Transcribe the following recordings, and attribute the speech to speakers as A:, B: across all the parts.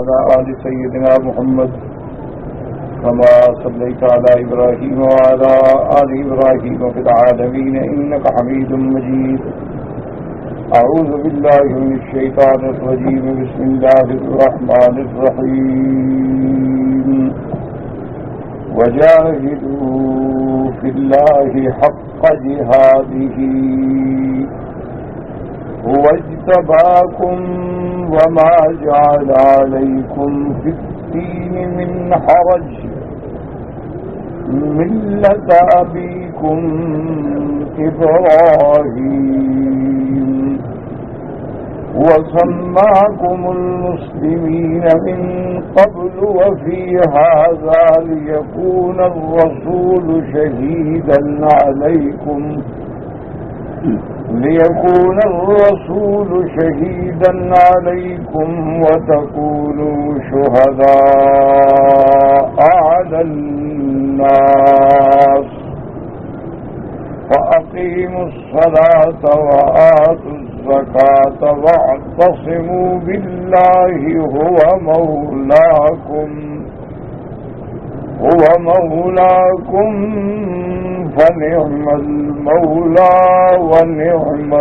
A: وعلى آل سيدنا محمد كما صليت على إبراهيم وعلى آل إبراهيم في العالمين إنك حميد مجيد. أعوذ بالله من الشيطان الرجيم. بسم الله الرحمن الرحيم. وجاهدوا في الله حق جهاده هو اجتباكم وما جعل عليكم في الدين من حرج ملة أبيكم إبراهيم وسماكم المسلمين من قبل وفي هذا ليكون الرسول شهيدا عليكم وتكونوا شهداء على الناس فأقيموا الصلاة وآتوا الزكاة واعتصموا بالله هو مولاكم فنعم المولى ونعم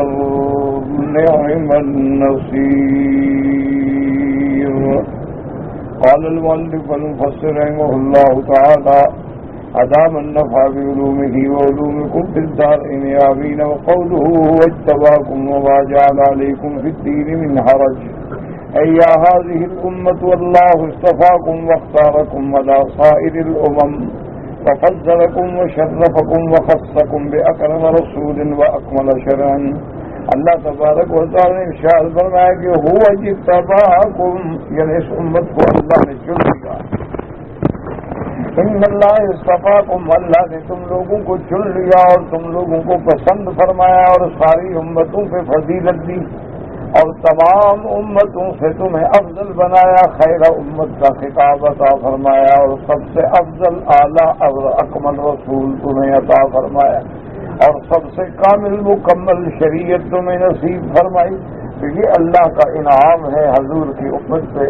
A: النصير. قال المؤلف المفسر رحمه الله تعالى أدام النفع بعلومه وعلومكم في الدارين آمين. وقوله هو اجتباكم وما جعل عليكم في الدين من حرج أي هذه الأمة والله اصطفاكم واختاركم على سائر الأمم وفضلكم وشرفكم وخصكم بأكرم رسول وأكمل شرعا. اللہ تبارک و تعالی نے ارشاد فرمایا کہ هو اجتباکم، یعنی اس امت کو اللہ نے چن لیا. ان اللہ اصطفاکم، اللہ نے تم لوگوں کو چن لیا اور تم لوگوں کو پسند فرمایا اور ساری امتوں پہ فضیلت دی اور تمام امتوں سے تمہیں افضل بنایا، خیر امت کا خطاب عطا فرمایا اور سب سے افضل اعلیٰ اور اکمل رسول تمہیں عطا فرمایا اور سب سے کامل مکمل شریعت تمہیں نصیب فرمائی. تو یہ اللہ کا انعام ہے حضور کی امت پہ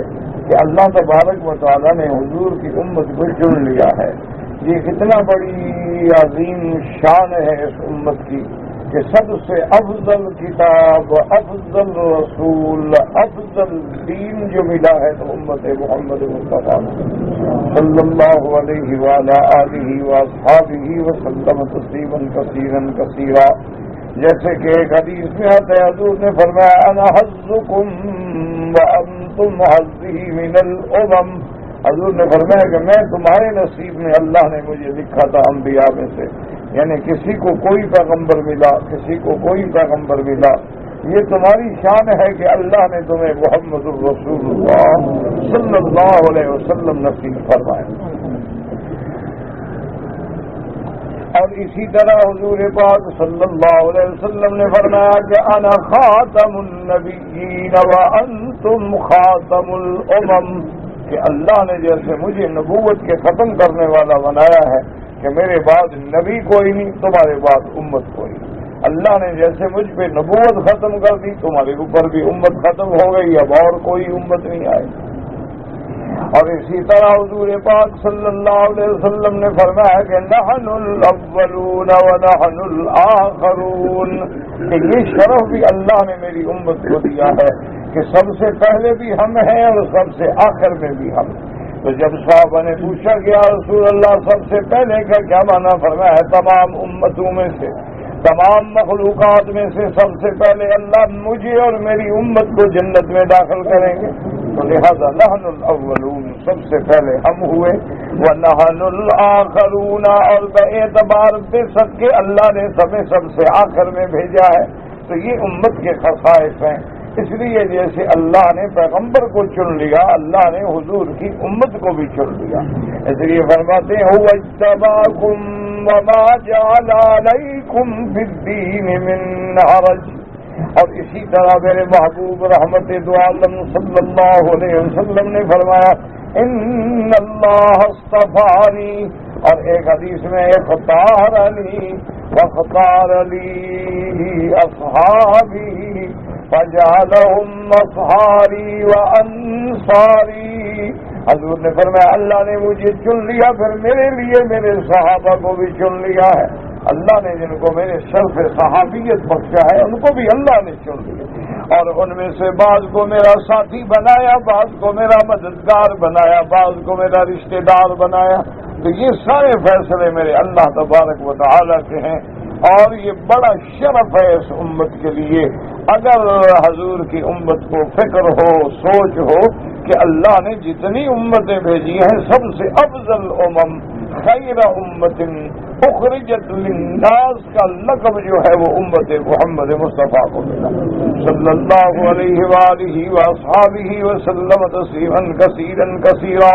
A: کہ اللہ تبارک و تعالیٰ نے حضور کی امت کو چن لیا ہے. یہ کتنا بڑی عظیم شان ہے اس امت کی کہ سب سے افضل کتاب، افضل رسول، افضل دین جو ملا ہے تو امت محمد مصطفیٰ صلی اللہ علیہ وآلہ آلہ واصحابہ وسلم تسلیما کثیرا کثیرا. جیسے کہ ایک حدیث میں آتا ہے حضور نے فرمایا انا حظکم وانتم حظی من الامم. حضور نے فرمایا کہ میں تمہارے نصیب میں اللہ نے مجھے لکھا تھا انبیاء میں سے، یعنی کسی کو کوئی پیغمبر ملا، کسی کو کوئی پیغمبر ملا. یہ تمہاری شان ہے کہ اللہ نے تمہیں محمد الرسول اللہ صلی اللہ علیہ وسلم نصیب فرمایا. اور اسی طرح حضور پاک صلی اللہ علیہ وسلم نے فرمایا کہ انا خاتم النبیین وانتم خاتم الامم، کہ اللہ نے جیسے مجھے نبوت کے ختم کرنے والا بنایا ہے کہ میرے بعد نبی کوئی نہیں، تمہارے بعد امت کوئی نہیں. اللہ نے جیسے مجھ پہ نبوت ختم کر دی تمہارے اوپر بھی امت ختم ہو گئی، اب اور کوئی امت نہیں آئی. اور اسی طرح حضور پاک صلی اللہ علیہ وسلم نے فرمایا کہ نحن الاولون ونحن الاخرون، کہ یہ شرف بھی اللہ نے میری امت کو دیا ہے کہ سب سے پہلے بھی ہم ہیں اور سب سے آخر میں بھی ہم. تو جب صحابہ نے پوچھا کہ یا رسول اللہ سب سے پہلے کا کیا معنی؟ فرمایا تمام امتوں میں سے، تمام مخلوقات میں سے سب سے پہلے اللہ مجھے اور میری امت کو جنت میں داخل کریں گے. تو لہذا نحن الاولون، سب سے پہلے ہم ہوئے، ونحن الاخرون، اور باعتبار بے شک کے اللہ نے سب سے آخر میں بھیجا ہے. تو یہ امت کے خصائص ہیں. اس لیے جیسے اللہ نے پیغمبر کو چن لیا، اللہ نے حضور کی امت کو بھی چن لیا. اس لیے فرماتے ہیں هو اجتباکم وما جعل علیکم فی الدین من حرج. اور اسی طرح میرے محبوب رحمت دو عالم صلی اللہ علیہ وسلم نے فرمایا ان اللہ اصطفانی، اور ایک حدیث میں اختارنی واختار لی اصحابی فجعلهم أصحاري وأنصاري. حضور نے فرمایا اللہ نے مجھے چن لیا، پھر میرے لیے میرے صحابہ کو بھی چن لیا ہے. اللہ نے جن کو میرے شرف صحابیت بخشا ہے ان کو بھی اللہ نے چن لیا، اور ان میں سے بعض کو میرا ساتھی بنایا، بعض کو میرا مددگار بنایا، بعض کو میرا رشتہ دار بنایا. تو یہ سارے فیصلے میرے اللہ تبارک و تعالی کے ہیں، اور یہ بڑا شرف ہے اس امت کے لیے. اگر حضور کی امت کو فکر ہو، سوچ ہو کہ اللہ نے جتنی امتیں بھیجی ہیں سب سے افضل امم خیر امت اخرجت للناس کا لقب جو ہے وہ امت محمد مصطفیٰ کو ملا صلی اللہ علیہ وآلہ واصحابہ وسلم تسلیما کثیرا کثیرا.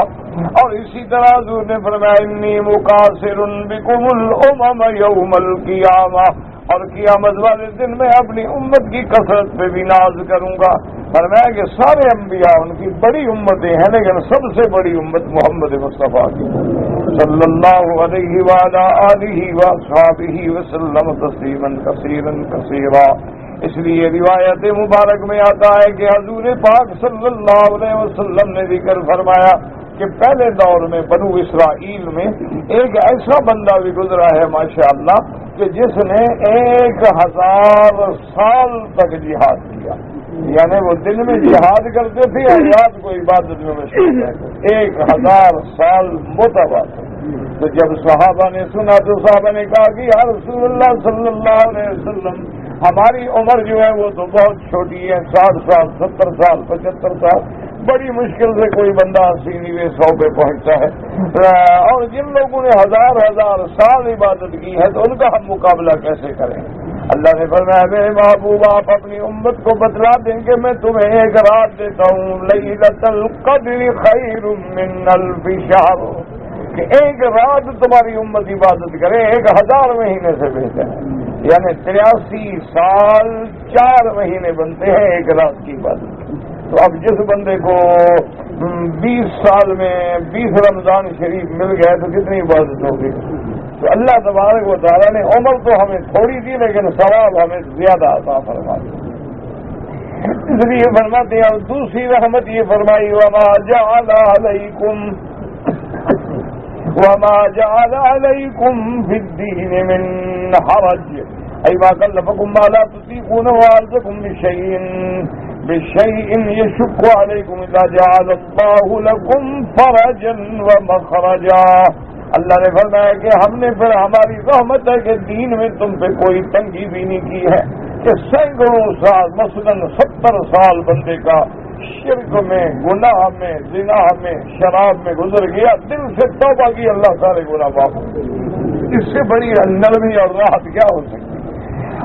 A: اور اسی طرح حضور نے فرمایا انی مقاصر بکم الامم یوم القیامہ، اور قیامت والے دن میں اپنی امت کی کثرت پہ بھی ناز کروں گا. فرمایا کہ سارے انبیاء ان کی بڑی امتیں ہیں، لیکن سب سے بڑی امت محمد مصطفیٰ کی صلی اللہ علیہ وآلہ آلہ واصحابہ وسلم تسلیما کثیرا کثیرا. اس لیے روایت مبارک میں آتا ہے کہ حضور پاک صلی اللہ علیہ وسلم نے ذکر فرمایا کہ پہلے دور میں بنو اسرائیل میں ایک ایسا بندہ بھی گزرا ہے ماشاءاللہ کہ جس نے 1000 سال تک جہاد کیا. یعنی وہ دن میں جہاد کرتے تھے اور رات کو عبادت میں مشغول رہتے، 1000 سال متواصل. تو جب صحابہ نے سنا تو صحابہ نے کہا کہ یا رسول اللہ صلی اللہ علیہ وسلم ہماری عمر جو ہے وہ تو بہت چھوٹی ہے، 60 سال 70 سال 75 سال، بڑی مشکل سے کوئی بندہ 80-90 پہ پہنچتا ہے، اور جن لوگوں نے 1000 سال عبادت کی ہے تو ان کا ہم مقابلہ کیسے کریں. اللہ نے فرمایا میرے محبوب آپ اپنی امت کو بتلا دیں کہ میں تمہیں ایک رات دیتا ہوں لیلۃ القدر خیر من الف شہر، کہ ایک رات تمہاری امت عبادت کرے 1000 مہینے سے بہتر ہے. یعنی 83 سال 4 مہینے بنتے ہیں ایک رات کی عبادت. تو اب جس بندے کو 20 سال میں 20 رمضان شریف مل گئے تو کتنی عبادت ہوگی. تو اللہ تبارک و تعالیٰ نے عمر تو ہمیں تھوڑی دی لیکن ثواب ہمیں زیادہ عطا فرما دی. اس لیے فرماتے ہیں اور دوسری رحمت یہ فرمائی وما جعل علیکم فی الدین من حرج ای ما کلفکم ما لا تطیقون وعرضکم بشیء یشق علیکم اذا جعل اللہ لکم فرجا ومخرجا. اللہ نے فرمایا کہ ہم نے پھر ہماری رحمت ہے کہ دین میں تم پہ کوئی تنگی بھی نہیں کی ہے کہ سینکڑوں سال مثلاً 70 سال بندے کا شرک میں، گناہ میں، زنا میں، شراب میں گزر گیا، دل سے توبہ کی اللہ سارے گناہ معاف. اس سے بڑی نرمی اور راحت کیا ہو سکتی.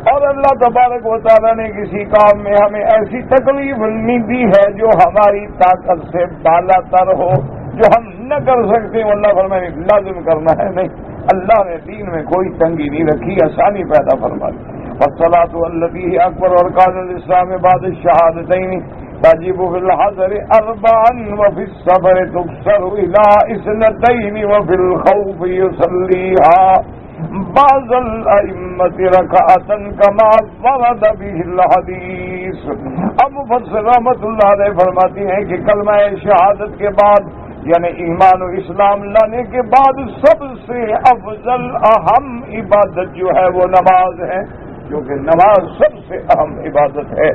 A: اور اللہ تبارک و تعالیٰ نے کسی کام میں ہمیں ایسی تکلیف نہیں دی ہے جو ہماری طاقت سے بالا تر ہو، جو ہم نہ کر سکتے. اللہ فرمائے لازم کرنا ہے نہیں. اللہ نے دین میں کوئی تنگی نہیں رکھی، آسانی پیدا فرما دی. والصلاۃ التي هي اکبر ارکان الاسلام بعد الشہادتین تجب فی الحضر 4 وفی السفر تکسر الى 2 وفی الخوف یصلیها بعض الائمة رکعة كما ورد به الحدیث. اب مفسر رحمۃ اللہ علیہ فرماتی ہیں کہ کلمہ شہادت کے بعد یعنی ایمان و اسلام لانے کے بعد سب سے افضل اہم عبادت جو ہے وہ نماز ہے، کیونکہ نماز سب سے اہم عبادت ہے.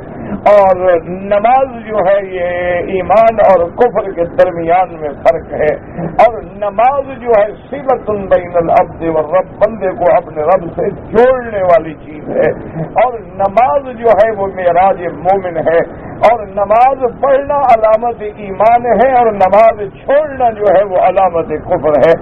A: اور نماز جو ہے یہ ایمان اور کفر کے درمیان میں فرق ہے. اور نماز جو ہے صلۃ بین العبد والرب، بندے کو اپنے رب سے جوڑنے والی چیز ہے. اور نماز جو ہے وہ معراج مومن ہے. اور نماز پڑھنا علامت ایمان ہے اور نماز چھوڑنا جو ہے وہ علامت کفر ہے.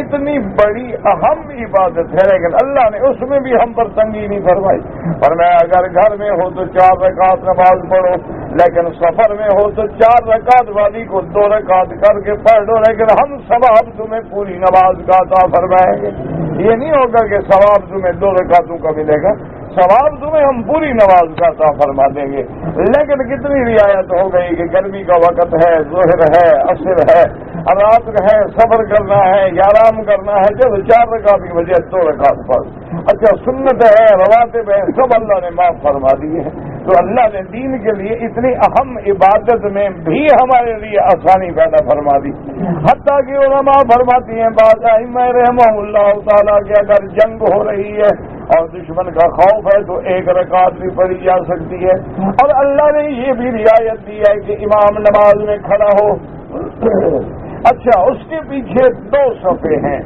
A: اتنی بڑی اہم عبادت ہے لیکن اللہ نے اس میں بھی ہم پر تنگی نہیں فرمائی. فرمایا اگر گھر میں ہو تو 4 رکعت نماز پڑھو، لیکن سفر میں ہو تو 4 رکعت والی کو 2 رکعت کر کے پڑھ لو، لیکن ہم ثواب تمہیں پوری نماز کا عطا فرمائیں گے. یہ نہیں ہوگا کہ ثواب تمہیں 2 رکعتوں کا ملے گا، ثواب تمہیں ہم پوری نماز کا عطا فرما دیں گے. لیکن کتنی رعایت ہو گئی کہ گرمی کا وقت ہے، ظہر ہے، عصر ہے، رات ہے، سفر کرنا ہے یا آرام کرنا ہے، جب 4 رکعت کی وجہ 2 رکعت پڑھ. اچھا سنت ہے، رواتب ہے، سب اللہ نے معاف فرما دیے ہیں. تو تو اللہ نے دین کے لیے اتنی اہم عبادت میں بھی ہمارے لیے آسانی پیدا فرما دی. حتیٰ کہ علماء فرماتی ہیں بعض ائمہ رحمہ اللہ تعالیٰ کہ اگر جنگ ہو رہی ہے اور دشمن کا خوف ہے تو 1 رکعت بھی پڑھی جا سکتی ہے. اور اللہ نے یہ بھی رعایت دی ہے کہ امام نماز میں کھڑا ہو. اچھا اس کے پیچھے 2 صفیں ہیں.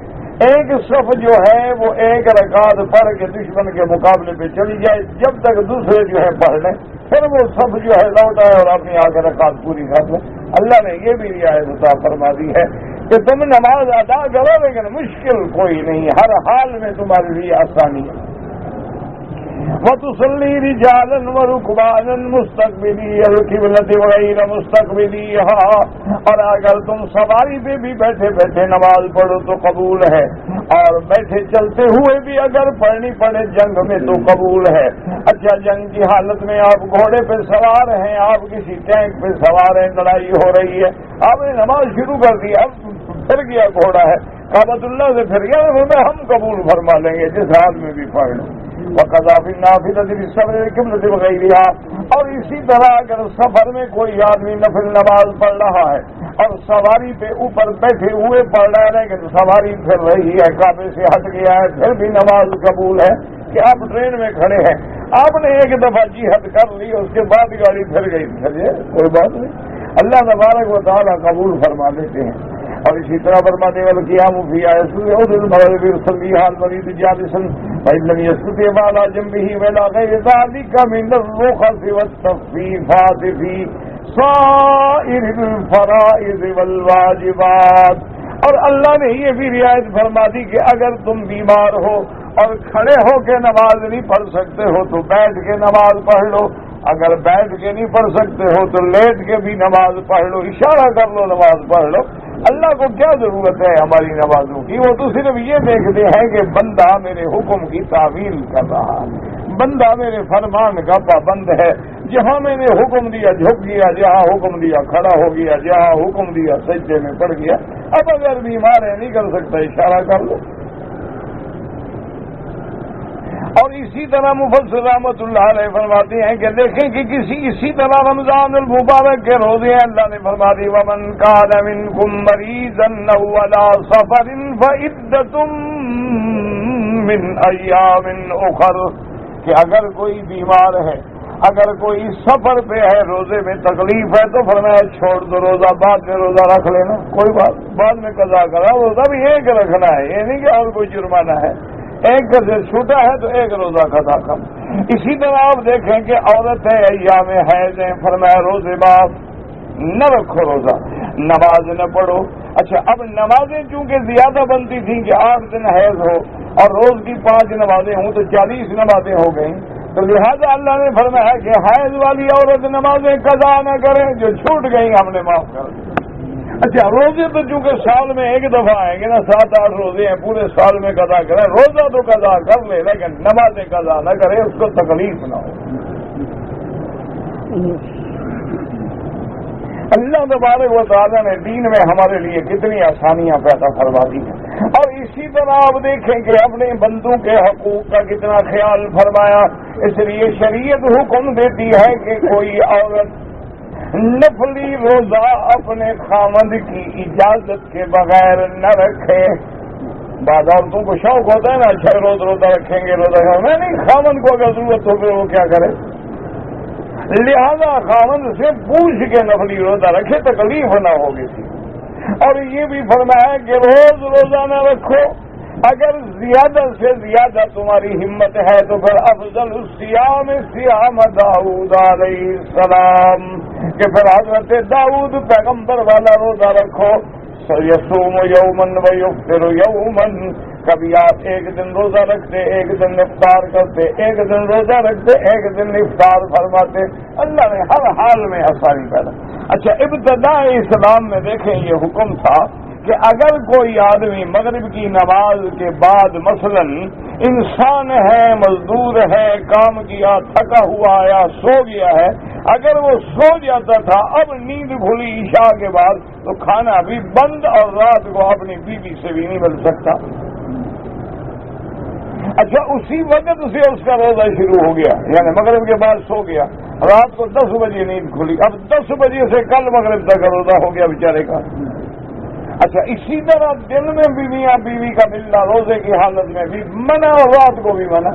A: ایک صف جو ہے وہ 1 رکعت پڑھ کے دشمن کے مقابلے پہ چلی جائے جب تک دوسرے جو ہے پڑھ لیں, پھر وہ صف جو ہے لوٹ آئے اور اپنی آگے رکعت پوری کر لیں. اللہ نے یہ بھی رعایت عطا فرما دی ہے کہ تم نماز ادا کرو لیکن مشکل کوئی نہیں, ہر حال میں تمہارے لیے آسانی ہے. وَتُصَلِّي رِجَالًا وَرُكْبَانًا مُسْتَقْبِلِي الْقِبْلَةِ وَغَيْرَ مُسْتَقْبِلِيهَا. اور اگر تم سواری پہ بھی بیٹھے بیٹھے نماز پڑھو تو قبول ہے, اور بیٹھے چلتے ہوئے بھی اگر پڑھنی پڑے جنگ میں تو قبول ہے. اچھا جنگ کی حالت میں آپ گھوڑے پہ سوار ہیں, آپ کسی ٹینک پہ سوار ہیں, لڑائی ہو رہی ہے, آپ نے نماز شروع کر دی, اب پھر گیا گھوڑا ہے کعبۃ اللہ سے پھر گیا, ہم قبول فرما لیں گے جس حال میں بھی پڑھ لیں. وَقَضَى فِي النَّافِلَةِ بِالصَّبْرِ الْقِبْلَةِ وَغَيْرِهَا. اور اسی طرح اگر سفر میں کوئی آدمی نفل نماز پڑھ رہا ہے اور سواری پہ اوپر بیٹھے ہوئے پڑھ رہا ہے لیکن سواری پھر رہی ہے, کعبے سے ہٹ گیا ہے, پھر بھی نماز قبول ہے. کہ آپ ٹرین میں کھڑے ہیں, آپ نے 1 دفعہ جہاد کر لی, اس کے بعد گاڑی پھر گئی, چلیے کوئی بات نہیں, اللہ تبارک و تعالیٰ قبول فرما لیتے ہیں. اور اسی طرح فرماتے ہیں والقیام فی یسجد المغرب یصلیها المريض جالسا فإن لم يستطع فعلى جنبه ولا غير ذلك من الرخص والتخفيفات في سائر الفرائض والواجبات. اور اللہ نے یہ بھی رعایت فرما دی کہ اگر تم بیمار ہو اور کھڑے ہو کے نماز نہیں پڑھ سکتے ہو تو بیٹھ کے نماز پڑھ لو, اگر بیٹھ کے نہیں پڑھ سکتے ہو تو لیٹ کے بھی نماز پڑھ لو, اشارہ کر لو نماز پڑھ لو. اللہ کو کیا ضرورت ہے ہماری نمازوں کی, وہ تو صرف یہ دیکھتے ہیں کہ بندہ میرے حکم کی تعمیل کر رہا ہے, بندہ میرے فرمان کا پابند ہے, جہاں میں نے حکم دیا جھک گیا, جہاں حکم دیا کھڑا ہو گیا, جہاں حکم دیا سجدے میں پڑ گیا. اب اگر بیمار ہے نہیں کر سکتا اشارہ کر لو. اور اسی طرح مفسر رحمۃ اللہ علیہ فرماتے ہیں کہ دیکھیں کہ اسی طرح رمضان المبارک کے روزے ہیں, اللہ نے فرما دی ومن کان منکم مریضا او علی سفر فعدۃ من ایام اخر. کہ اگر کوئی بیمار ہے, اگر کوئی سفر پہ ہے, روزے میں تکلیف ہے, تو فرمایا چھوڑ دو روزہ, بعد میں روزہ رکھ لینا, کوئی بات, بعد میں قضا کرا, روزہ بھی ایک رکھنا ہے, یہ نہیں کہ اور کوئی جرمانہ ہے. ایک سے چھوٹا ہے تو ایک روزہ قضا کر. اسی طرح آپ دیکھیں کہ عورت ہے ایام حیض ہیں, فرمایا روزے بعد نہ رکھو روزہ, نماز نہ پڑھو. اچھا اب نمازیں چونکہ زیادہ بنتی تھیں کہ 8 دن حیض ہو اور روز کی 5 نمازیں ہوں تو 40 نمازیں ہو گئیں, تو لہذا اللہ نے فرمایا کہ حیض والی عورت نمازیں قضا نہ کریں, جو چھوٹ گئیں ہم نے معاف کر دیا. اچھا روزے تو چونکہ سال میں 1 دفعہ آئیں گے نا, 7-8 روزے ہیں, پورے سال میں قضا کریں, روزہ تو قضا کر لے لیکن نمازیں قضا نہ کرے, اس کو تکلیف نہ ہو. اللہ تبارک و تعالیٰ نے دین میں ہمارے لیے کتنی آسانیاں پیدا کروا دی ہیں. اور اسی طرح آپ دیکھیں کہ اپنے بندوں کے حقوق کا کتنا خیال فرمایا. اس لیے شریعت حکم دیتی ہے کہ کوئی عورت نفلی روزہ اپنے خامند کی اجازت کے بغیر نہ رکھے. بعض عورتوں کو شوق ہوتا ہے نا, اچھا روز روزہ رکھیں گے, روزہ میں نہیں, خامند کو اگر ضرورت ہو تو وہ کیا کرے, لہذا خامند سے پوچھ کے نفلی روزہ رکھے, تکلیف نہ ہوگی تھی. اور یہ بھی فرمایا کہ روز روزہ نہ رکھو, اگر زیادہ سے زیادہ تمہاری ہمت ہے تو پھر افضل الصیام صیام داؤد علیہ السلام, کہ پھر حضرت داؤد پیغمبر والا روزہ رکھو. یصوم یومن ویفطر یومن, کبھی آپ 1 دن روزہ رکھتے, 1 دن افطار کرتے, 1 دن روزہ رکھتے, 1 دن افطار فرماتے. اللہ نے ہر حال میں آسانی پیدا. اچھا ابتداء اسلام میں دیکھیں یہ حکم تھا کہ اگر کوئی آدمی مغرب کی نماز کے بعد مثلا انسان ہے, مزدور ہے, کام کیا, تھکا ہوا آیا, سو گیا ہے, اگر وہ سو جاتا تھا, اب نیند کھلی عشاء کے بعد, تو کھانا بھی بند اور رات کو اپنی بیوی سے بھی نہیں مل سکتا. اچھا اسی وقت سے اس کا روزہ شروع ہو گیا, یعنی مغرب کے بعد سو گیا, رات کو 10 بجے نیند کھلی، اب 10 بجے سے کل مغرب تک روزہ ہو گیا بیچارے کا۔ اچھا اسی طرح دن میں بھی میاں بیوی کا ملنا روزے کی حالت میں بھی منع اور رات کو بھی منع۔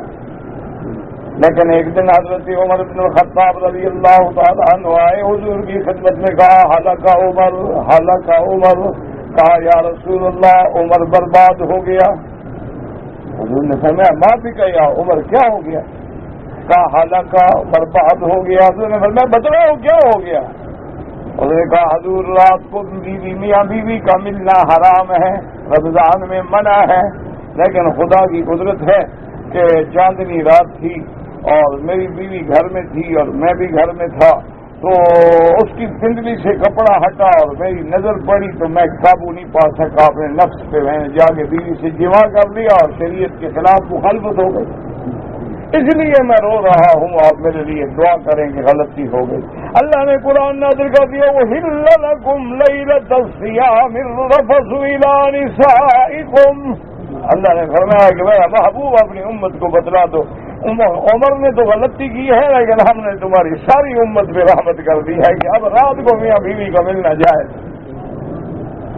A: لیکن ایک دن حضرت عمر بن الخطاب رضی اللہ تعالیٰ عنہ آئے، حضور کی خدمت میں کہا ہلاکا عمر، ہلاکا عمر۔ کہا یا رسول اللہ عمر برباد ہو گیا۔ حضور نے فرمایا ما بھی کہا عمر کیا ہو گیا؟ کہا ہلاکا برباد ہو گیا۔ حضور نے فرمایا بتلاؤ کیا ہو گیا؟ حضور نے کہا حضور رات کو بیوی میاں بیوی کا ملنا حرام ہے، رمضان میں منع ہے، لیکن خدا کی قدرت ہے کہ چاندنی رات تھی اور میری بیوی گھر میں تھی اور میں بھی گھر میں تھا، تو اس کی پنڈلی سے کپڑا ہٹا اور میری نظر پڑی تو میں قابو نہیں پا سکا اپنے نفس پہ، میں نے جا کے بیوی سے جمع کر لیا اور شریعت کے خلاف مخالفت ہو گئی، اس لیے میں رو رہا ہوں، آپ میرے لیے دعا کریں کہ غلطی ہو گئی۔ اللہ نے قرآن نازل کر دیا وَأُحِلَّ لَكُمْ لَيْلَةَ الصِّيَامِ الرَّفَثُ إِلَىٰ نِسَائِكُمْ۔ اللہ نے فرمایا کہ میرا محبوب اپنی امت کو بتلا دو، عمر نے تو غلطی کی ہے لیکن ہم نے تمہاری ساری امت پہ رحمت کر دی ہے کہ اب رات کو میاں بیوی کا ملنا جائے۔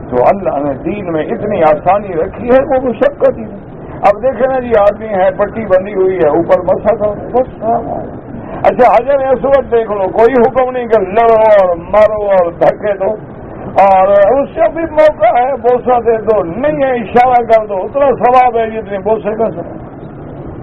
A: تو اللہ نے دین میں اتنی آسانی رکھی ہے وہ مشقت ہی نہیں۔ اب دیکھیں نا جی آدمی ہے پٹی بندھی ہوئی ہے اوپر مسا کرو بس۔ اچھا حجر اسود دیکھ لو، کوئی حکم نہیں کہ لڑو اور مارو اور دھکے دو، اور اس سے بھی موقع ہے بوسہ دے دو، نہیں ہے اشارہ کر دو، اتنا ثواب ہے جتنے بوسے کا سب۔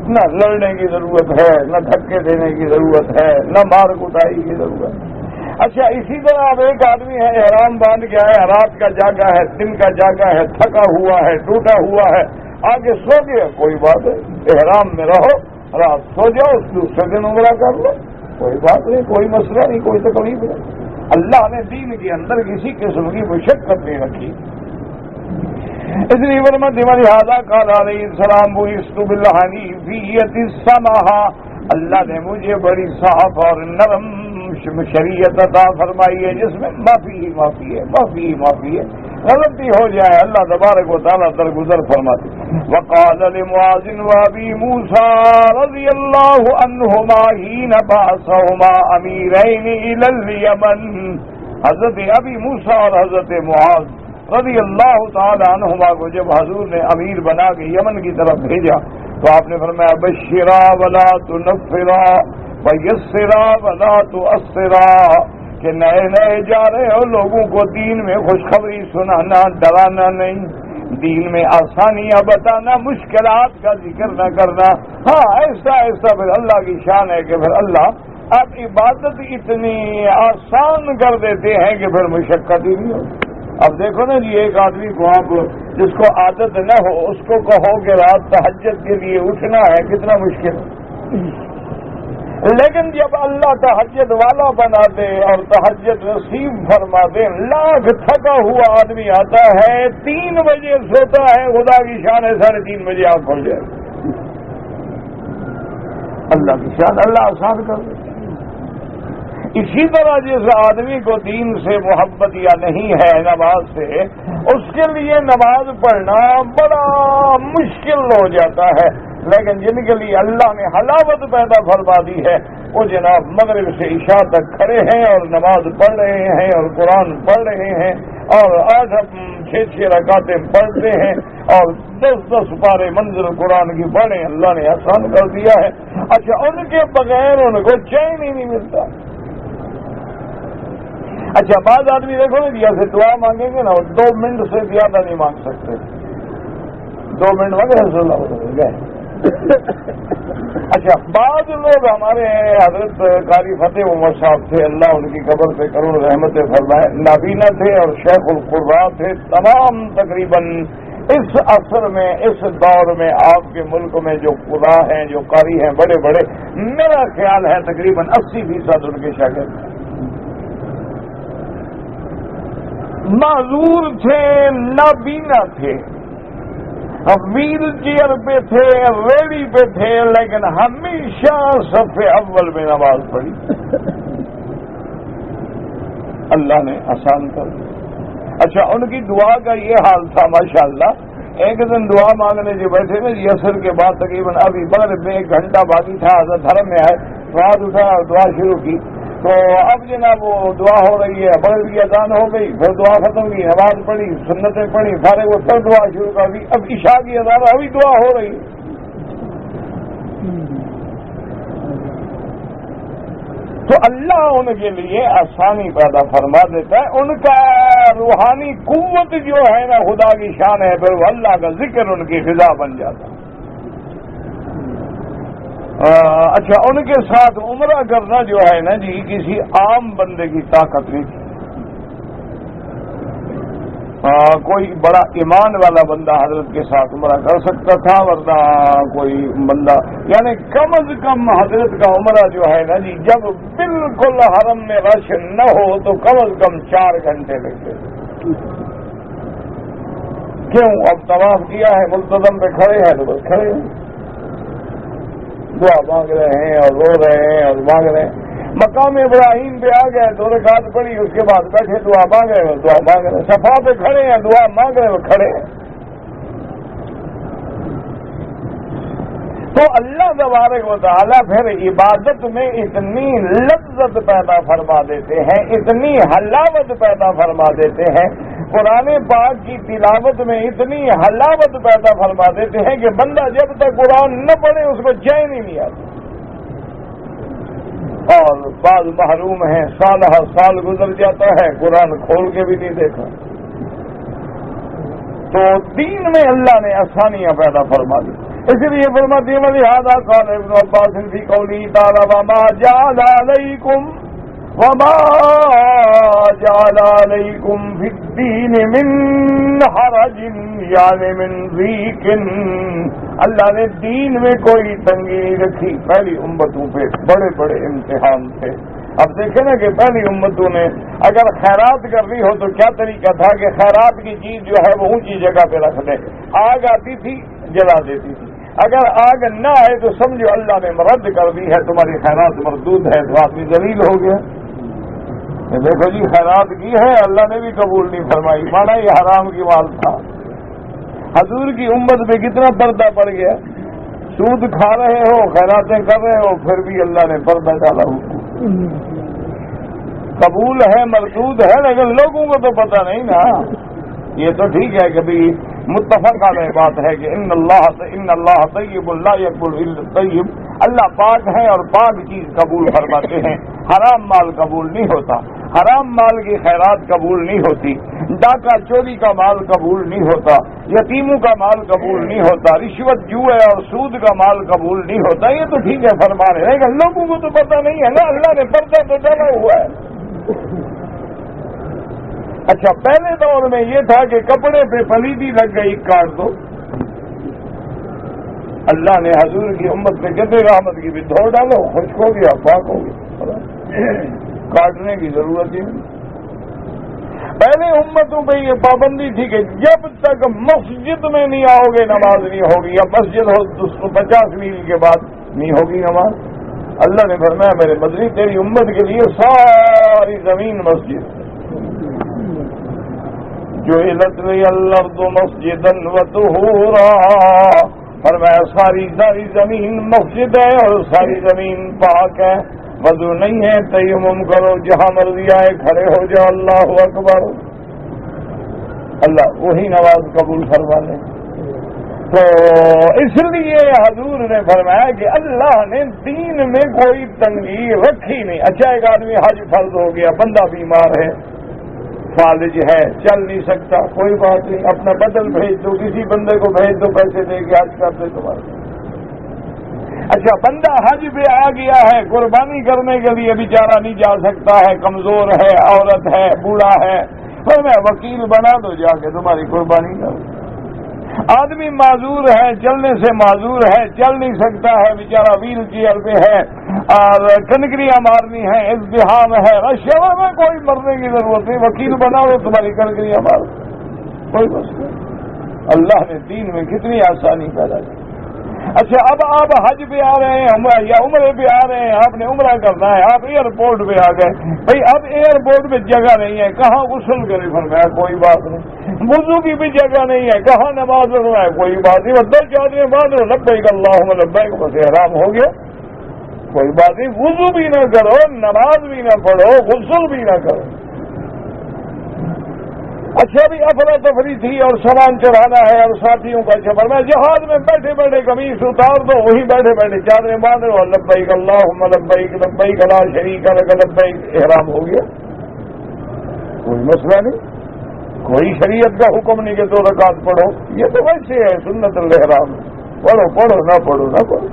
A: نہ لڑنے کی ضرورت ہے، نہ دھکے دینے کی ضرورت ہے، نہ مار کٹائی کی ضرورت ہے۔ اچھا اسی طرح اب ایک آدمی ہے احرام باندھ کے آیا، رات کا جاگا ہے، دن کا جاگا ہے، تھکا ہوا ہے، ٹوٹا ہوا ہے، آگے سو گیا، کوئی بات ہے، احرام میں رہو، رات سو جاؤ، دوسرے دن عمرہ کر لو، کوئی بات نہیں، کوئی مسئلہ نہیں، کوئی تکلیف نہیں۔ اللہ نے دین کے اندر کسی قسم کی مشقت نہیں رکھی۔ اس لیے فرماتے ہیں لہذا قال علیہ السلام بعثت بالحنیفیۃ السمحہ، اللہ نے مجھے بڑی صاف اور نرم شریعت عطا فرمائی ہے جس میں معافی ہی معافی ہے، معافی ہی معافی ہے، غلطی ہو جائے اللہ تبارک و تعالیٰ درگزر فرماتے۔ وقال لمعاذ وابی موسیٰ رضی اللہ عنہما حین بعثہما امیرین الی الیمن، حضرت ابی موسیٰ اور حضرت معاذ رضی اللہ تعالی عنہما کو جب حضور نے امیر بنا کے یمن کی طرف بھیجا تو آپ نے فرمایا بشرا ولا تنفرا ویسرا ولا تؤثرا، کہ نئے نئے جا رہے ہو لوگوں کو دین میں خوشخبری سنانا، ڈرانا نہیں، دین میں آسانیاں بتانا، مشکلات کا ذکر نہ کرنا۔ ہاں ایسا ایسا پھر اللہ کی شان ہے کہ پھر اللہ آپ عبادت اتنی آسان کر دیتے ہیں کہ پھر مشقت ہی نہیں ہوتی۔ اب دیکھو نا جی ایک آدمی کو آپ جس کو عادت نہ ہو اس کو کہو کہ رات تہجد کے لیے اٹھنا ہے، کتنا مشکل ہے، لیکن جب اللہ تہجد والا بنا دے اور تہجد نصیب فرما دے، لاکھ تھکا ہوا آدمی آتا ہے 3 بجے سوتا ہے، خدا کی شان ہے 3:30 بجے آپ کھل جائے، اللہ کی شان، اللہ آسان کر دے۔ اسی طرح جس آدمی کو دین سے محبت یا نہیں ہے نماز سے، اس کے لیے نماز پڑھنا بڑا مشکل ہو جاتا ہے، لیکن جن کے لیے اللہ نے حلاوت پیدا فرما دی ہے وہ جناب مغرب سے عشاء تک کھڑے ہیں اور نماز پڑھ رہے ہیں اور قرآن پڑھ رہے ہیں اور 8-6 رکعتیں پڑھتے ہیں اور 10 پارے منزل قرآن کی پڑھیں، اللہ نے آسان کر دیا ہے۔ اچھا ان کے بغیر ان کو چین ہی نہیں ملتا۔ اچھا بعض آدمی دیکھو نا جیسے دعا مانگیں گے نا 2 منٹ سے زیادہ نہیں مانگ سکتے، 2 منٹ مانگے رسول اللہ گئے۔ اچھا بعض لوگ ہمارے حضرت قاری فتح عمر صاحب تھے، اللہ ان کی قبر پہ کروڑ رحمتیں فرمائے، نابینا تھے اور شیخ القراء تھے، تمام تقریباً اس عصر میں اس دور میں آپ کے ملک میں جو قراء ہیں جو قاری ہیں بڑے بڑے، میرا خیال ہے تقریباً 80% ان کے شاگرد ہیں، معذور تھے، نابینا تھے، ویل چیئر پہ تھے، ریڑی پہ تھے، لیکن ہمیشہ صف اول میں نماز پڑھی، اللہ نے آسان کر دیا۔ اچھا ان کی دعا کا یہ حال تھا ماشاءاللہ، ایک دن دعا مانگنے جو بیٹھے نا عصر کے بعد تقریباً ابھی مغرب میں 1 گھنٹہ باقی تھا، حضرت حرم میں آئے، ہاتھ اٹھایا اور دعا شروع کی، تو اب جناب وہ دعا ہو رہی ہے، بغل کی اذان ہو گئی، پھر دعا ختم کی، نماز پڑھی، سنتیں پڑھی، فارغ وہ پھر دعا شروع کر دی، اب عشاء کی اذان ابھی دعا ہو رہی ہے۔ تو اللہ ان کے لیے آسانی پیدا فرما دیتا ہے، ان کا روحانی قوت جو ہے نا خدا کی شان ہے، پھر وہ اللہ کا ذکر ان کی غذا بن جاتا ہے۔ اچھا، ان کے ساتھ عمرہ کرنا جو ہے نا جی کسی عام بندے کی طاقت نہیں تھی، کوئی بڑا ایمان والا بندہ حضرت کے ساتھ عمرہ کر سکتا تھا، ورنہ کوئی بندہ یعنی کم از کم حضرت کا عمرہ جو ہے نا جی جب بالکل حرم میں رش نہ ہو تو کم از کم 4 گھنٹے لگتے تھے۔ کیوں؟ اب طواف کیا ہے، ملتزم پہ کھڑے ہیں تو بس کھڑے ہیں، دعا مانگ رہے ہیں اور رو رہے ہیں اور مانگ رہے ہیں۔ مقام ابراہیم پہ آ گئے، 2 رکعت پڑھی، اس کے بعد بیٹھے دعا مانگ رہے ہیں، دعا مانگ رہے ہیں۔ صفا پہ کھڑے ہیں، دعا مانگ رہے ہیں، کھڑے ہیں۔ تو اللہ تبارک و تعالیٰ پھر عبادت میں اتنی لذت پیدا فرما دیتے ہیں، اتنی حلاوت پیدا فرما دیتے ہیں، قرآن پاک کی تلاوت میں اتنی حلاوت پیدا فرما دیتے ہیں کہ بندہ جب تک قرآن نہ پڑھے اس کو چین ہی نہیں آتا۔ اور بعض محروم ہیں، سال گزر جاتا ہے، قرآن کھول کے بھی نہیں دیکھا۔ تو دین میں اللہ نے آسانیاں پیدا فرما دی، اس لیے فرماتے ہیں لہذا قال ابن عباس فی قولی تعالی وما جعل علیکم فی الدین من حرج یعنی من ضیق، اللہ نے دین میں کوئی تنگی نہیں رکھی۔ پہلی امتوں پہ بڑے بڑے امتحان تھے۔ اب دیکھیں نا کہ پہلی امتوں نے اگر خیرات کرنی ہو تو کیا طریقہ تھا کہ خیرات کی چیز جو ہے وہ اونچی جگہ پہ رکھ دیں، آگ آتی تھی جلا دیتی تھی، اگر آگ نہ آئے تو سمجھو اللہ نے مرد کر دی ہے، تمہاری خیرات مردود ہے، تو آدمی ذلیل ہو گیا۔ دیکھو جی خیرات کی ہے، اللہ نے بھی قبول نہیں فرمائی، مانا یہ حرام کی مال تھا۔ حضور کی امت میں کتنا پردہ پڑ گیا، سود کھا رہے ہو، خیراتیں کر رہے ہو، پھر بھی اللہ نے پردہ ڈالا ہو۔ قبول ہے مردود ہے، لیکن لوگوں کو تو پتہ نہیں نا۔ یہ تو ٹھیک ہے کبھی متفق علیہ بات ہے کہ ان اللہ طیب لا یقبل الا الطیب، اللہ پاک ہے اور پاک چیز قبول فرماتے ہیں، حرام مال قبول نہیں ہوتا، حرام مال کی خیرات قبول نہیں ہوتی، ڈاکہ چوری کا مال قبول نہیں ہوتا، یتیموں کا مال قبول نہیں ہوتا، رشوت جوئے اور سود کا مال قبول نہیں ہوتا۔ یہ تو ٹھیک ہے فرمان ہے، لیکن لوگوں کو تو پتہ نہیں ہے نا، اللہ نے پردہ تو ڈالا ہوا ہے۔ اچھا، پہلے دور میں یہ تھا کہ کپڑے پہ پلیدی لگ گئی کاٹ دو، اللہ نے حضور کی امت میں کہتے رحمت کی بھی دھو ڈالو، خشک ہو گیا، پاک ہو گیا، کاٹنے کی ضرورت ہی نہیں۔ پہلے امتوں پہ یہ پابندی تھی کہ جب تک مسجد میں نہیں آؤ گے نماز نہیں ہوگی، یا مسجد ہو 50 میل کے بعد نہیں ہوگی نماز۔ اللہ نے فرمایا میرے مدنی تیری امت کے لیے ساری زمین مسجد، جو الارض مسجدا وطہورا، فرمایا ساری زمین مسجد ہے اور ساری زمین پاک ہے، وضو نہیں ہے تیمم کرو، جہاں مرضی آئے کھڑے ہو جاؤ، اللہ اکبر، اللہ وہی نماز قبول فرما لے۔ تو اس لیے حضور نے فرمایا کہ اللہ نے دین میں کوئی تنگی رکھی نہیں۔ اچھا، ایک آدمی حج فرض ہو گیا، بندہ بیمار ہے، فالج ہے، چل نہیں سکتا، کوئی بات نہیں، اپنا بدل بھیج دو، کسی بندے کو بھیج دو، پیسے دے کے حج کر دے تمہارے۔ اچھا، بندہ حج پہ آ گیا ہے، قربانی کرنے کے لیے بیچارہ نہیں جا سکتا ہے، کمزور ہے، عورت ہے، بوڑھا ہے، پھر میں وکیل بنا دو، جا کے تمہاری قربانی کرو۔ آدمی معذور ہے، چلنے سے معذور ہے، چل نہیں سکتا ہے، بیچارہ ویل چیئر پہ ہے اور کنکریاں مارنی ہے، ازدحام ہے، شہر میں کوئی مرنے کی ضرورت نہیں، وکیل بنا دو، تمہاری کنکریاں مار دو، کوئی مسئلہ نہیں۔ اللہ نے دین میں کتنی آسانی پیدا کی۔ اچھا، اب آپ حج پہ آ رہے ہیں یا عمرے پہ آ رہے ہیں، آپ نے عمرہ کرنا ہے، آپ ایئرپورٹ پہ آ گئے، بھائی اب ایئرپورٹ پہ جگہ نہیں ہے، کہاں غسل کرے، فرمایا کوئی بات نہیں، وضو کی بھی جگہ نہیں ہے، کہاں نماز پڑھنا ہے، کوئی بات نہیں، 10 آدمی بعد لبیک اللہم لبیک، بس احرام ہو گیا، کوئی بات نہیں، وضو بھی نہ کرو، نماز بھی نہ پڑھو، غسل بھی نہ کرو۔ اچھا بھی افراتفری تھی اور سامان چڑھانا ہے اور ساتھیوں کا سفر، میں جہاز میں بیٹھے بیٹھے قمیص اتار دو، وہی بیٹھے بیٹھے چادریں باندھ دو، لبیک اللہم لبیک لبیک لا شریک لک لبیک، احرام ہو گیا، کوئی مسئلہ نہیں، کوئی شریعت کا حکم نہیں کہ 2 رکعت پڑھو، یہ تو ویسے ہے سنت الاحرام، پڑھو پڑھو نہ پڑھو نہ پڑھو،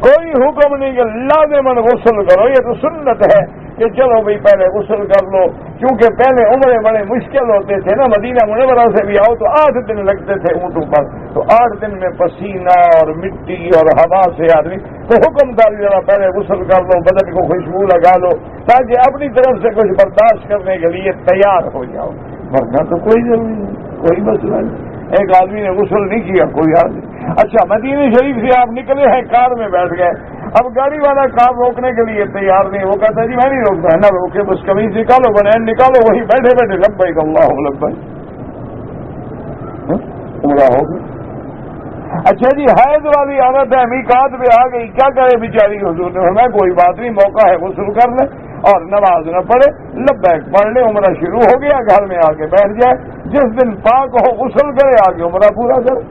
A: کوئی حکم نہیں کہ لازماً غسل کرو، یہ تو سنت ہے کہ چلو بھئی پہلے غسل کر لو، کیونکہ پہلے عمرے بڑے مشکل ہوتے تھے نا، مدینہ منورہ سے بھی آؤ تو 8 دن لگتے تھے اونٹوں پر، تو 8 دن میں پسینہ اور مٹی اور ہوا سے آدمی، تو حکم تھا ذرا پہلے غسل کر لو، بدن کو خوشبو لگا لو تاکہ اپنی طرف سے کچھ برداشت کرنے کے لیے تیار ہو جاؤ، ورنہ تو کوئی ضروری نہیں، کوئی مسئلہ نہیں۔ ایک آدمی نے غسل نہیں کیا، کوئی آدمی، اچھا مدینہ شریف سے آپ نکلے ہیں، کار میں بیٹھ گئے، اب گاڑی والا کار روکنے کے لیے تیار نہیں، وہ کہتا ہے جی میں نہیں روکتا ہے، نہ روکے، بس قمیض نکالو، بنین نکالو، وہی بیٹھے بیٹھے لبیک اللہم لبیک، عمرہ ہو گئی۔ اچھا جی حیض والی عورت ہے، میقات پہ آ گئی، کیا کرے بیچاری؟ حضور نے فرمایا کوئی بات نہیں، موقع ہے غسل کر لے اور نماز نہ پڑھے، لبیک پڑھ لے، عمرہ شروع ہو گیا، گھر میں آ کے بیٹھ جائے، جس دن پاک ہو غسل کرے، آگے عمرہ پورا کرے،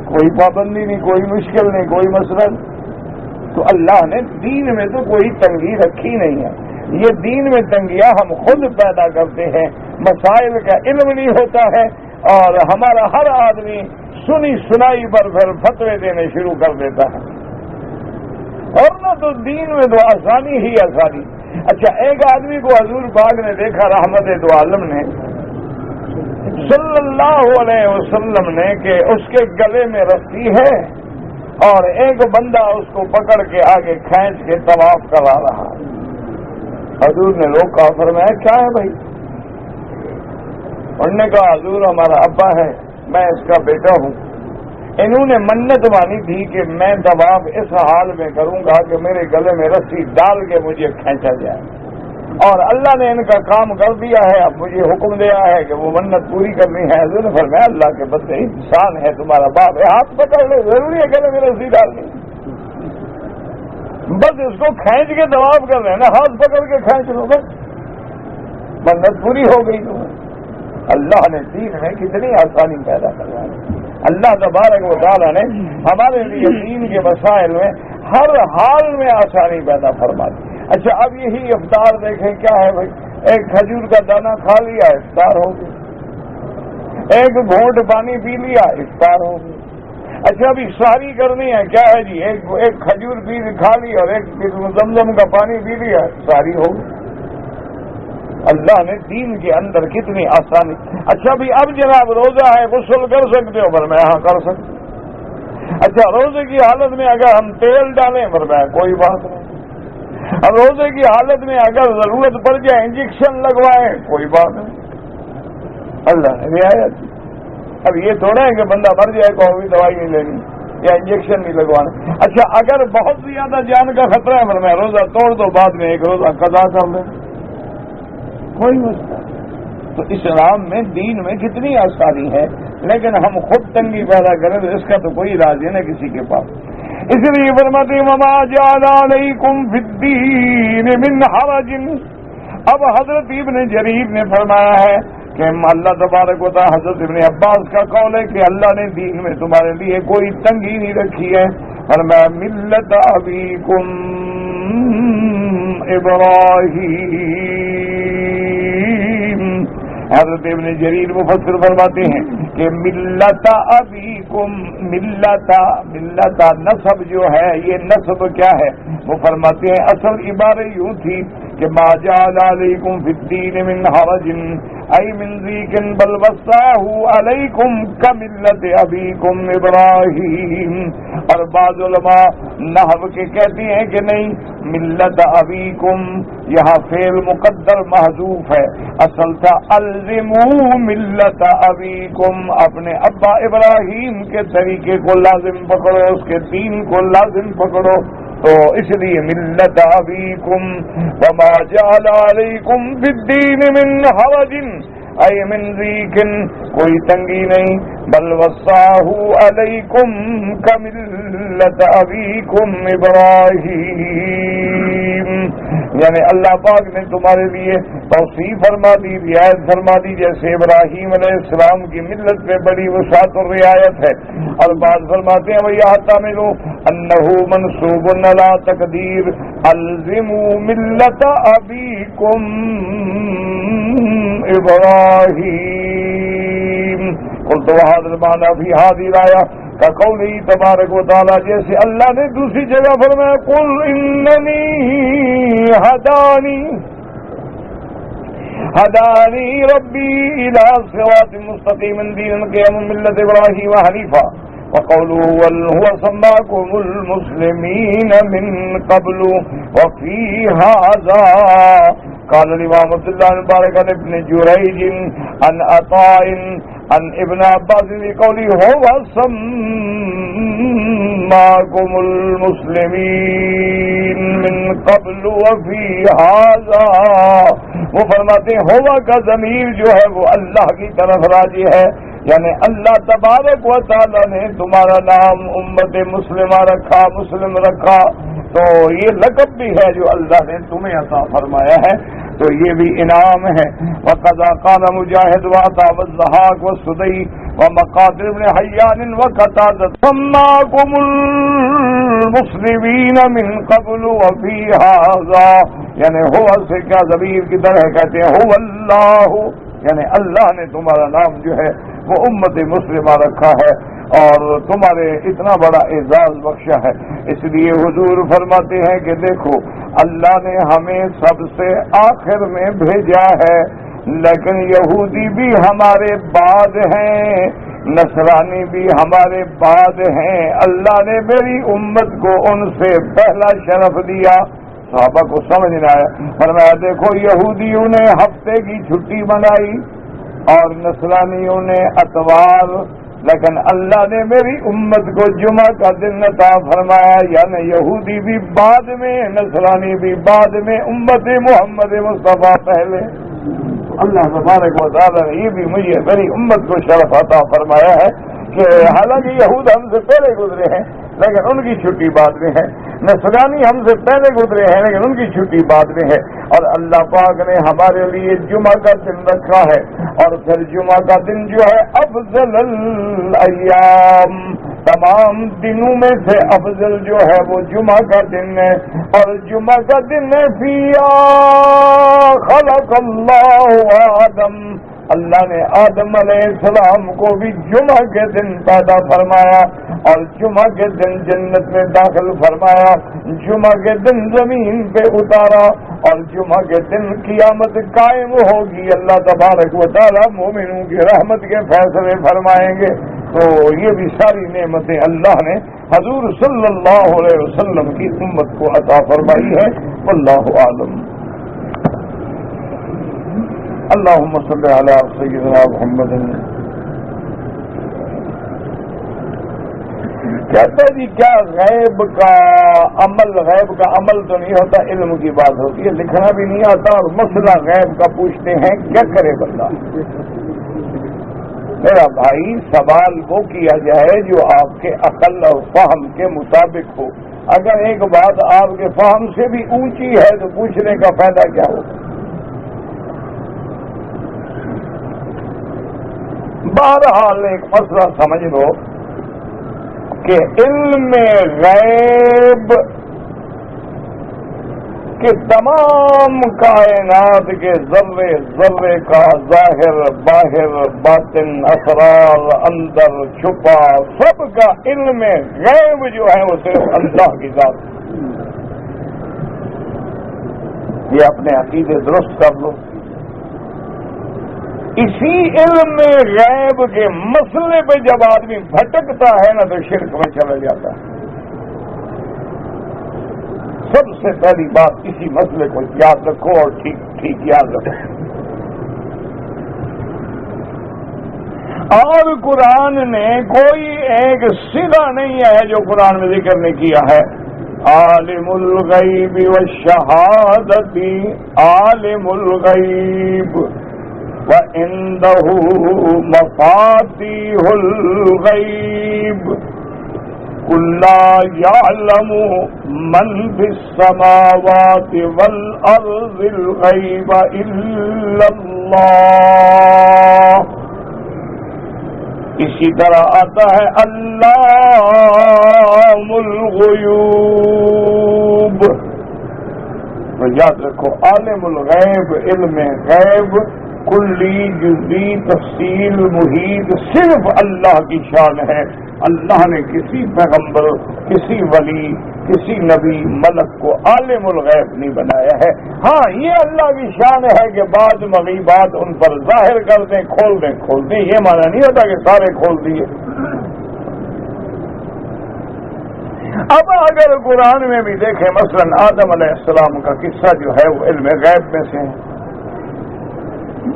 A: کوئی پابندی نہیں، کوئی مشکل نہیں، کوئی مسئلہ نہیں۔ تو اللہ نے دین میں تو کوئی تنگی رکھی نہیں ہے، یہ دین میں تنگیاں ہم خود پیدا کرتے ہیں، مسائل کا علم نہیں ہوتا ہے اور ہمارا ہر آدمی سنی سنائی پر پھر فتوے دینے شروع کر دیتا ہے، اور نہ تو دین میں تو آسانی ہی آسانی۔ اچھا ایک آدمی کو حضور پاک نے دیکھا رحمت دو عالم نے صلی اللہ علیہ وسلم نے کہ اس کے گلے میں رسی ہے اور ایک بندہ اس کو پکڑ کے آگے کھینچ کے طواف کرا رہا ہے۔ حضور نے روکا، فرمایا کیا ہے بھائی؟ انہوں نے کہا حضور ہمارا ابا ہے، میں اس کا بیٹا ہوں، انہوں نے منت مانی تھی کہ میں طواف اس حال میں کروں گا کہ میرے گلے میں رسی ڈال کے مجھے کھینچا جائے، اور اللہ نے ان کا کام کر دیا ہے، اب مجھے حکم دیا ہے کہ وہ منت پوری کرنی ہے۔ حضور نے فرمایا اللہ کے بندے انسان ہے، تمہارا باپ ہے، ہاتھ پکڑ لے، ضروری ہے گلے میں رسی ڈالنی، بس اس کو کھینچ کے طواف کر رہے ہیں نا، ہاتھ پکڑ کے کھینچ لو، بس منت پوری ہو گئی تمہیں۔ اللہ نے دین میں کتنی آسانی پیدا کروائی، اللہ تبارک و تعالیٰ نے ہمارے لیے دین کے مسائل میں ہر حال میں آسانی پیدا فرما دی۔ اچھا اب یہی افطار دیکھیں کیا ہے بھائی، ایک کھجور کا دانہ کھا لیا افطار ہو گیا، ایک گھونٹ پانی پی لیا افطار ہو گیا۔ اچھا ابھی سحری کرنی ہے، کیا ہے جی، ایک کھجور پی کھا لی اور ایک زمزم کا پانی پی لیا، سحری ہو گئی۔ اللہ نے دین کے اندر کتنی آسانی۔ اچھا بھی اب جناب روزہ ہے، غسل کر سکتے ہو؟ فرمایا ہاں کر سکتے۔ اچھا روزے کی حالت میں اگر ہم تیل ڈالیں؟ فرمایا کوئی بات نہیں۔ اب روزے کی حالت میں اگر ضرورت پڑ جائے انجیکشن لگوائیں؟ کوئی بات نہیں، اللہ نے رعایت۔ اب یہ تھوڑا ہے کہ بندہ مر جائے تو بھی دوائی نہیں لینی یا انجیکشن نہیں لگوانا۔ اچھا اگر بہت زیادہ جان کا خطرہ ہے؟ فرمایا روزہ توڑ دو، بعد میں ایک روزہ قضا کر لیں، کوئی مسئلہ۔ تو اسلام میں دین میں کتنی آسانی ہے، لیکن ہم خود تنگی پیدا کریں تو اس کا تو کوئی علاج ہے نا کسی کے پاس۔ اس لیے فرماتے ہیں وما جعل علیکم فی الدین من حرج۔ اب حضرت ابن جریر نے فرمایا ہے کہ اللہ تبارک و تعالی، حضرت ابن عباس کا قول ہے کہ اللہ نے دین میں تمہارے لیے کوئی تنگی نہیں رکھی ہے، فرمایا ملت ابیکم ابراہیم۔ حضرت ابن جریر مفسر فرماتے ہیں کہ ملت ابیکم، ملت نسب جو ہے، یہ نسب کیا ہے؟ وہ فرماتے ہیں اصل عبارت یوں تھی کہ ما جعل علیکم فی الدین من حرج ای من ضیق بل وسعہ علیکم کملت ابیکم ابراہیم۔ اور بعض علماء نحو کے کہتے ہیں کہ نہیں، ملت ابیکم یہاں فعل مقدر محذوف ہے، اصل تھا الزموا ملت ابیکم، اپنے ابا ابراہیم کے طریقے کو لازم پکڑو، اس کے دین کو لازم پکڑو، تو اس لیے ملت ابیکم وما جعل علیکم فی الدین من حرج۔ اے من ذیکن، کوئی تنگی نہیں، بل وصاہ علیکم کملت ابیکم ابراہیم، یعنی اللہ پاک نے تمہارے لیے توصیف فرما دی، رعایت فرما دی، جیسے ابراہیم علیہ السلام کی ملت پہ بڑی وسعت اور رعایت ہے۔ اور بعض فرماتے ہیں وَيَحْتَمِلُ أَنَّهُ مَنْصُوبٌ عَلَى تَقْدِيرِ أَلْزِمُوا مِلَّةَ أَبِيكُمْ إِبْرَاهِيمَ قُلْتُ وَهَذَا الْمَعْنَى فِي هَذِهِ الْآيَةِ كَقَوْلِهِ تَبَارَكَ وَتَعَالَى، جیسے اللہ نے دوسری جگہ فرمایا قُلْ إِنَّنِي هداني ربي إلى صراط مستقيم دينا قيما ملة إبراهيم حنيفا وقوله هو سماكم المسلمين من قبل وفي هذا قال الإمام عبد الله المبارك عن ابن جريج عن عطاء عن ابن عباس بقوله هو سماكم المسلمين من قبل وفي هذا، وہ فرماتے ہیں ہوا کا ضمیر جو ہے وہ اللہ کی طرف راجع ہے، یعنی اللہ تبارک و تعالی نے تمہارا نام امت مسلمہ رکھا، مسلم رکھا، تو یہ لقب بھی ہے جو اللہ نے تمہیں عطا فرمایا ہے، تو یہ بھی انعام ہے۔ وقد قال مجاہد وعطا والضحاک والسدی ومقاتل ابن حیان وقتادہ سماکم المسلمین من قبل وفی ھذا، یعنی ہوا سے کیا ضمیر کی طرح کہتے ہیں هو اللہ، یعنی اللہ نے تمہارا نام جو ہے وہ امت مسلمہ رکھا ہے اور تمہارے اتنا بڑا اعزاز بخشا ہے۔ اس لیے حضور فرماتے ہیں کہ دیکھو اللہ نے ہمیں سب سے آخر میں بھیجا ہے، لیکن یہودی بھی ہمارے بعد ہیں، نصرانی بھی ہمارے بعد ہیں، اللہ نے میری امت کو ان سے پہلا شرف دیا۔ صحابہ کو سمجھ نہ آیا، فرمایا دیکھو یہودیوں نے ہفتے کی چھٹی منائی اور نصرانیوں نے اتوار، لیکن اللہ نے میری امت کو جمعہ کا دن عطا فرمایا، یعنی یہودی بھی بعد میں، نصرانی بھی بعد میں، امت محمد مصطفیٰ پہلے۔ اللہ تبارک و تعالیٰ نے یہ بھی مجھے میری امت کو شرف عطا فرمایا ہے کہ حالانکہ یہود ہم سے پہلے گزرے ہیں لیکن ان کی چھٹی بعد میں ہے، نصرانی ہم سے پہلے گزرے ہیں لیکن ان کی چھٹی بعد میں ہے، اور اللہ پاک نے ہمارے لیے جمعہ کا دن رکھا ہے، اور پھر جمعہ کا دن جو ہے افضل الایام، تمام دنوں میں سے افضل جو ہے وہ جمعہ کا دن ہے، اور جمعہ کا دن ہے فیہا خلق اللہ آدم، اللہ نے آدم علیہ السلام کو بھی جمعہ کے دن پیدا فرمایا اور جمعہ کے دن جنت میں داخل فرمایا، جمعہ کے دن زمین پہ اتارا، اور جمعہ کے دن قیامت قائم ہوگی، اللہ تبارک و تعالی مومنوں کی رحمت کے فیصلے فرمائیں گے۔ تو یہ بھی ساری نعمتیں اللہ نے حضور صلی اللہ علیہ وسلم کی امت کو عطا فرمائی ہے، واللہ عالم۔ اللہم صلی علی سیدنا محمد۔ کہتا ہے جی کیا غیب کا عمل تو نہیں ہوتا، علم کی بات ہوتی ہے، لکھنا بھی نہیں آتا، اور مسئلہ غیب کا پوچھتے ہیں، کیا کرے بندہ؟ میرا بھائی سوال وہ کیا جائے جو آپ کے عقل اور فہم کے مطابق ہو، اگر ایک بات آپ کے فہم سے بھی اونچی ہے تو پوچھنے کا فائدہ کیا ہوگا؟ بہرحال ایک مسئلہ سمجھ لو کہ علم غیب کہ تمام کائنات کے ذرے ذرے کا ظاہر باہر باطن اسرار اندر چھپا سب کا علم غیب جو ہے وہ صرف اللہ کی ذات۔ یہ اپنے عقیدے درست کر لو، اسی علم غیب کے مسئلے پہ جب آدمی بھٹکتا ہے نا تو شرک میں چلا جاتا ہے۔ سب سے پہلی بات اسی مسئلے کو یاد رکھو اور ٹھیک ٹھیک یاد رکھو۔ اور قرآن نے کوئی ایک صیغہ نہیں ہے جو قرآن میں ذکر نہیں کیا ہے۔ عالم الغیب والشہادت، عالم الغیب، وعنده مفاتيح الغيب قل لا يعلم من في السماوات والأرض الغيب إلا الله. اسی طرح آتا ہے علام الغیوب. تو یاد رکھو عالم الغیب علم غیب کلی جزئی تفصیل محیط صرف اللہ کی شان ہے. اللہ نے کسی پیغمبر کسی ولی کسی نبی ملک کو عالم الغیب نہیں بنایا ہے. ہاں یہ اللہ کی شان ہے کہ بعض مغیبات ان پر ظاہر کر دیں کھول دیں یہ معنی نہیں ہوتا کہ سارے کھول دیے. اب اگر قرآن میں بھی دیکھیں مثلا آدم علیہ السلام کا قصہ جو ہے وہ علم غیب میں سے ہے،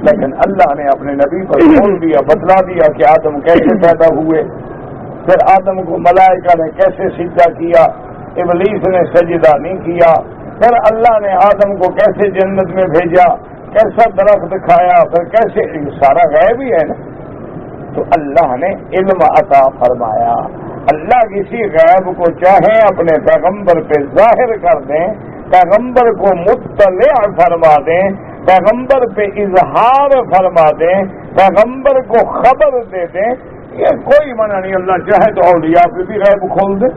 A: لیکن اللہ نے اپنے نبی پر کھول دیا بتلا دیا کہ آدم کیسے پیدا ہوئے، پھر آدم کو ملائکہ نے کیسے سجدہ کیا، ابلیس نے سجدہ نہیں کیا، پھر اللہ نے آدم کو کیسے جنت میں بھیجا، کیسا درخت کھایا، پھر کیسے سارا غیب ہی ہے نا. تو اللہ نے علم عطا فرمایا. اللہ کسی غیب کو چاہیں اپنے پیغمبر پہ ظاہر کر دیں، پیغمبر کو مطلع فرما دیں، پیغمبر پہ اظہار فرما دیں، پیغمبر کو خبر دے دیں، یہ کوئی منع نہیں. اللہ چاہے تو اولیاء پہ بھی غیب کھول دے،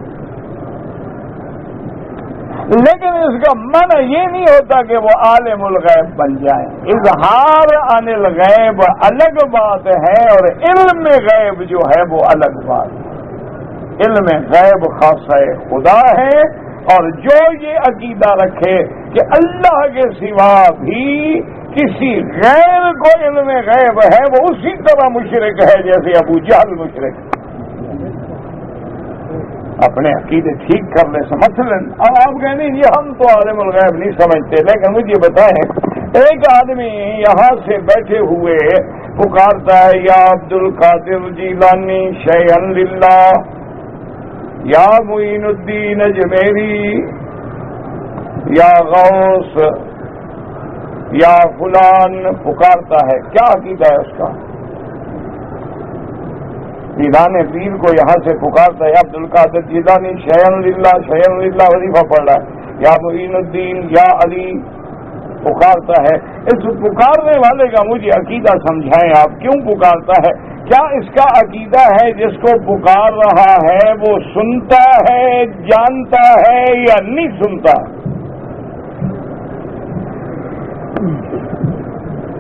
A: لیکن اس کا معنی یہ نہیں ہوتا کہ وہ عالم الغیب بن جائیں. اظہار عن الغیب الگ بات ہے اور علم غیب جو ہے وہ الگ بات ہے. علم غیب خاصہ خدا ہے، اور جو یہ عقیدہ رکھے کہ اللہ کے سوا بھی کسی غیر کو علم غیب ہے وہ اسی طرح مشرک ہے جیسے ابو جہل مشرک. اپنے عقیدے ٹھیک کر لیں. مثلا آپ کہیں گے یہ ہم تو عالم الغیب نہیں سمجھتے، لیکن مجھے بتائیں ایک آدمی یہاں سے بیٹھے ہوئے پکارتا ہے یا عبد القادر جیلانی شیئا للہ، یا معین الدین اجمیری، یا غوث، یا فلان پکارتا ہے. کیا عقیدہ ہے اس کا؟ جیلانی پیر کو یہاں سے پکارتا ہے عبد القادر جیلانی شیئا للہ وظیفہ پڑھ رہا ہے، یا معین الدین یا علی پکارتا ہے. اس پکارنے والے کا مجھے عقیدہ سمجھائیں آپ کیوں پکارتا ہے؟ کیا اس کا عقیدہ ہے جس کو پکار رہا ہے وہ سنتا ہے جانتا ہے یا نہیں سنتا؟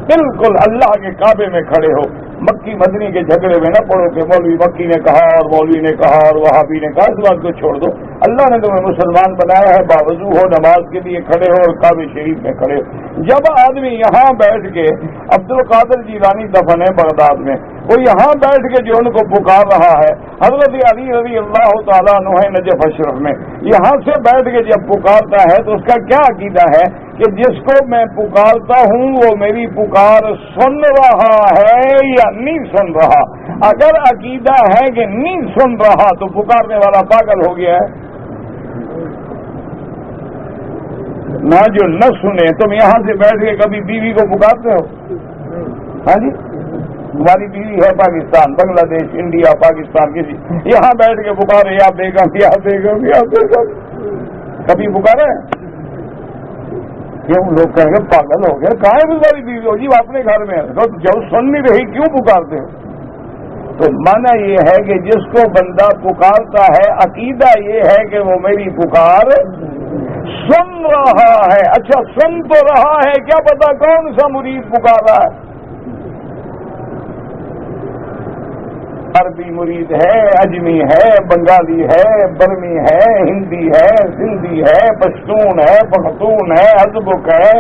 A: بالکل اللہ کے کعبے میں کھڑے ہو، مکی مدنی کے جھگڑے میں نہ پڑو کہ مولوی مکی نے کہا اور مولوی نے کہا اور وہابی نے کہا. اس بات کو چھوڑ دو. اللہ نے تمہیں مسلمان بنایا ہے، باوضو ہو نماز کے لیے کھڑے ہو اور کعبے شریف میں کھڑے ہو. جب آدمی یہاں بیٹھ کے عبد القادر جیلانی دفن ہے بغداد میں، وہ یہاں بیٹھ کے جو ان کو پکار رہا ہے، حضرت علی رضی اللہ تعالیٰ عنہ ہے نجف اشرف میں، یہاں سے بیٹھ کے جب پکارتا ہے تو اس کا کیا عقیدہ ہے کہ جس کو میں پکارتا ہوں وہ میری پکار سن رہا ہے یا نہیں سن رہا؟ اگر عقیدہ ہے کہ نہیں سن رہا تو پکارنے والا پاگل ہو گیا ہے. نہ جو نہ سنے. تم یہاں سے بیٹھ کے کبھی بیوی کو پکارتے ہو؟ ہاں جی، تمہاری بیوی ہے پاکستان، بنگلہ دیش، انڈیا، پاکستان، کسی یہاں بیٹھ کے پکارے یا بیگم یا بیگم یا بیگم، کبھی پکارے؟ کیوں لوگ کہیں گے پاگل ہو گئے، کہاں ہے تمہاری بیوی؟ ہو جی اپنے گھر میں جب سن نہیں رہی کیوں پکارتے ہو؟ تو معنی یہ ہے کہ جس کو بندہ پکارتا ہے عقیدہ یہ ہے کہ وہ میری پکار سن رہا ہے. اچھا سن تو رہا ہے، کیا پتا کون سا مرید پکار رہا ہے؟ عربی مرید ہے، اجمی ہے، بنگالی ہے، برمی ہے، ہندی ہے، سندھی ہے، پشتون ہے، پختون ہے، ازبک ہے،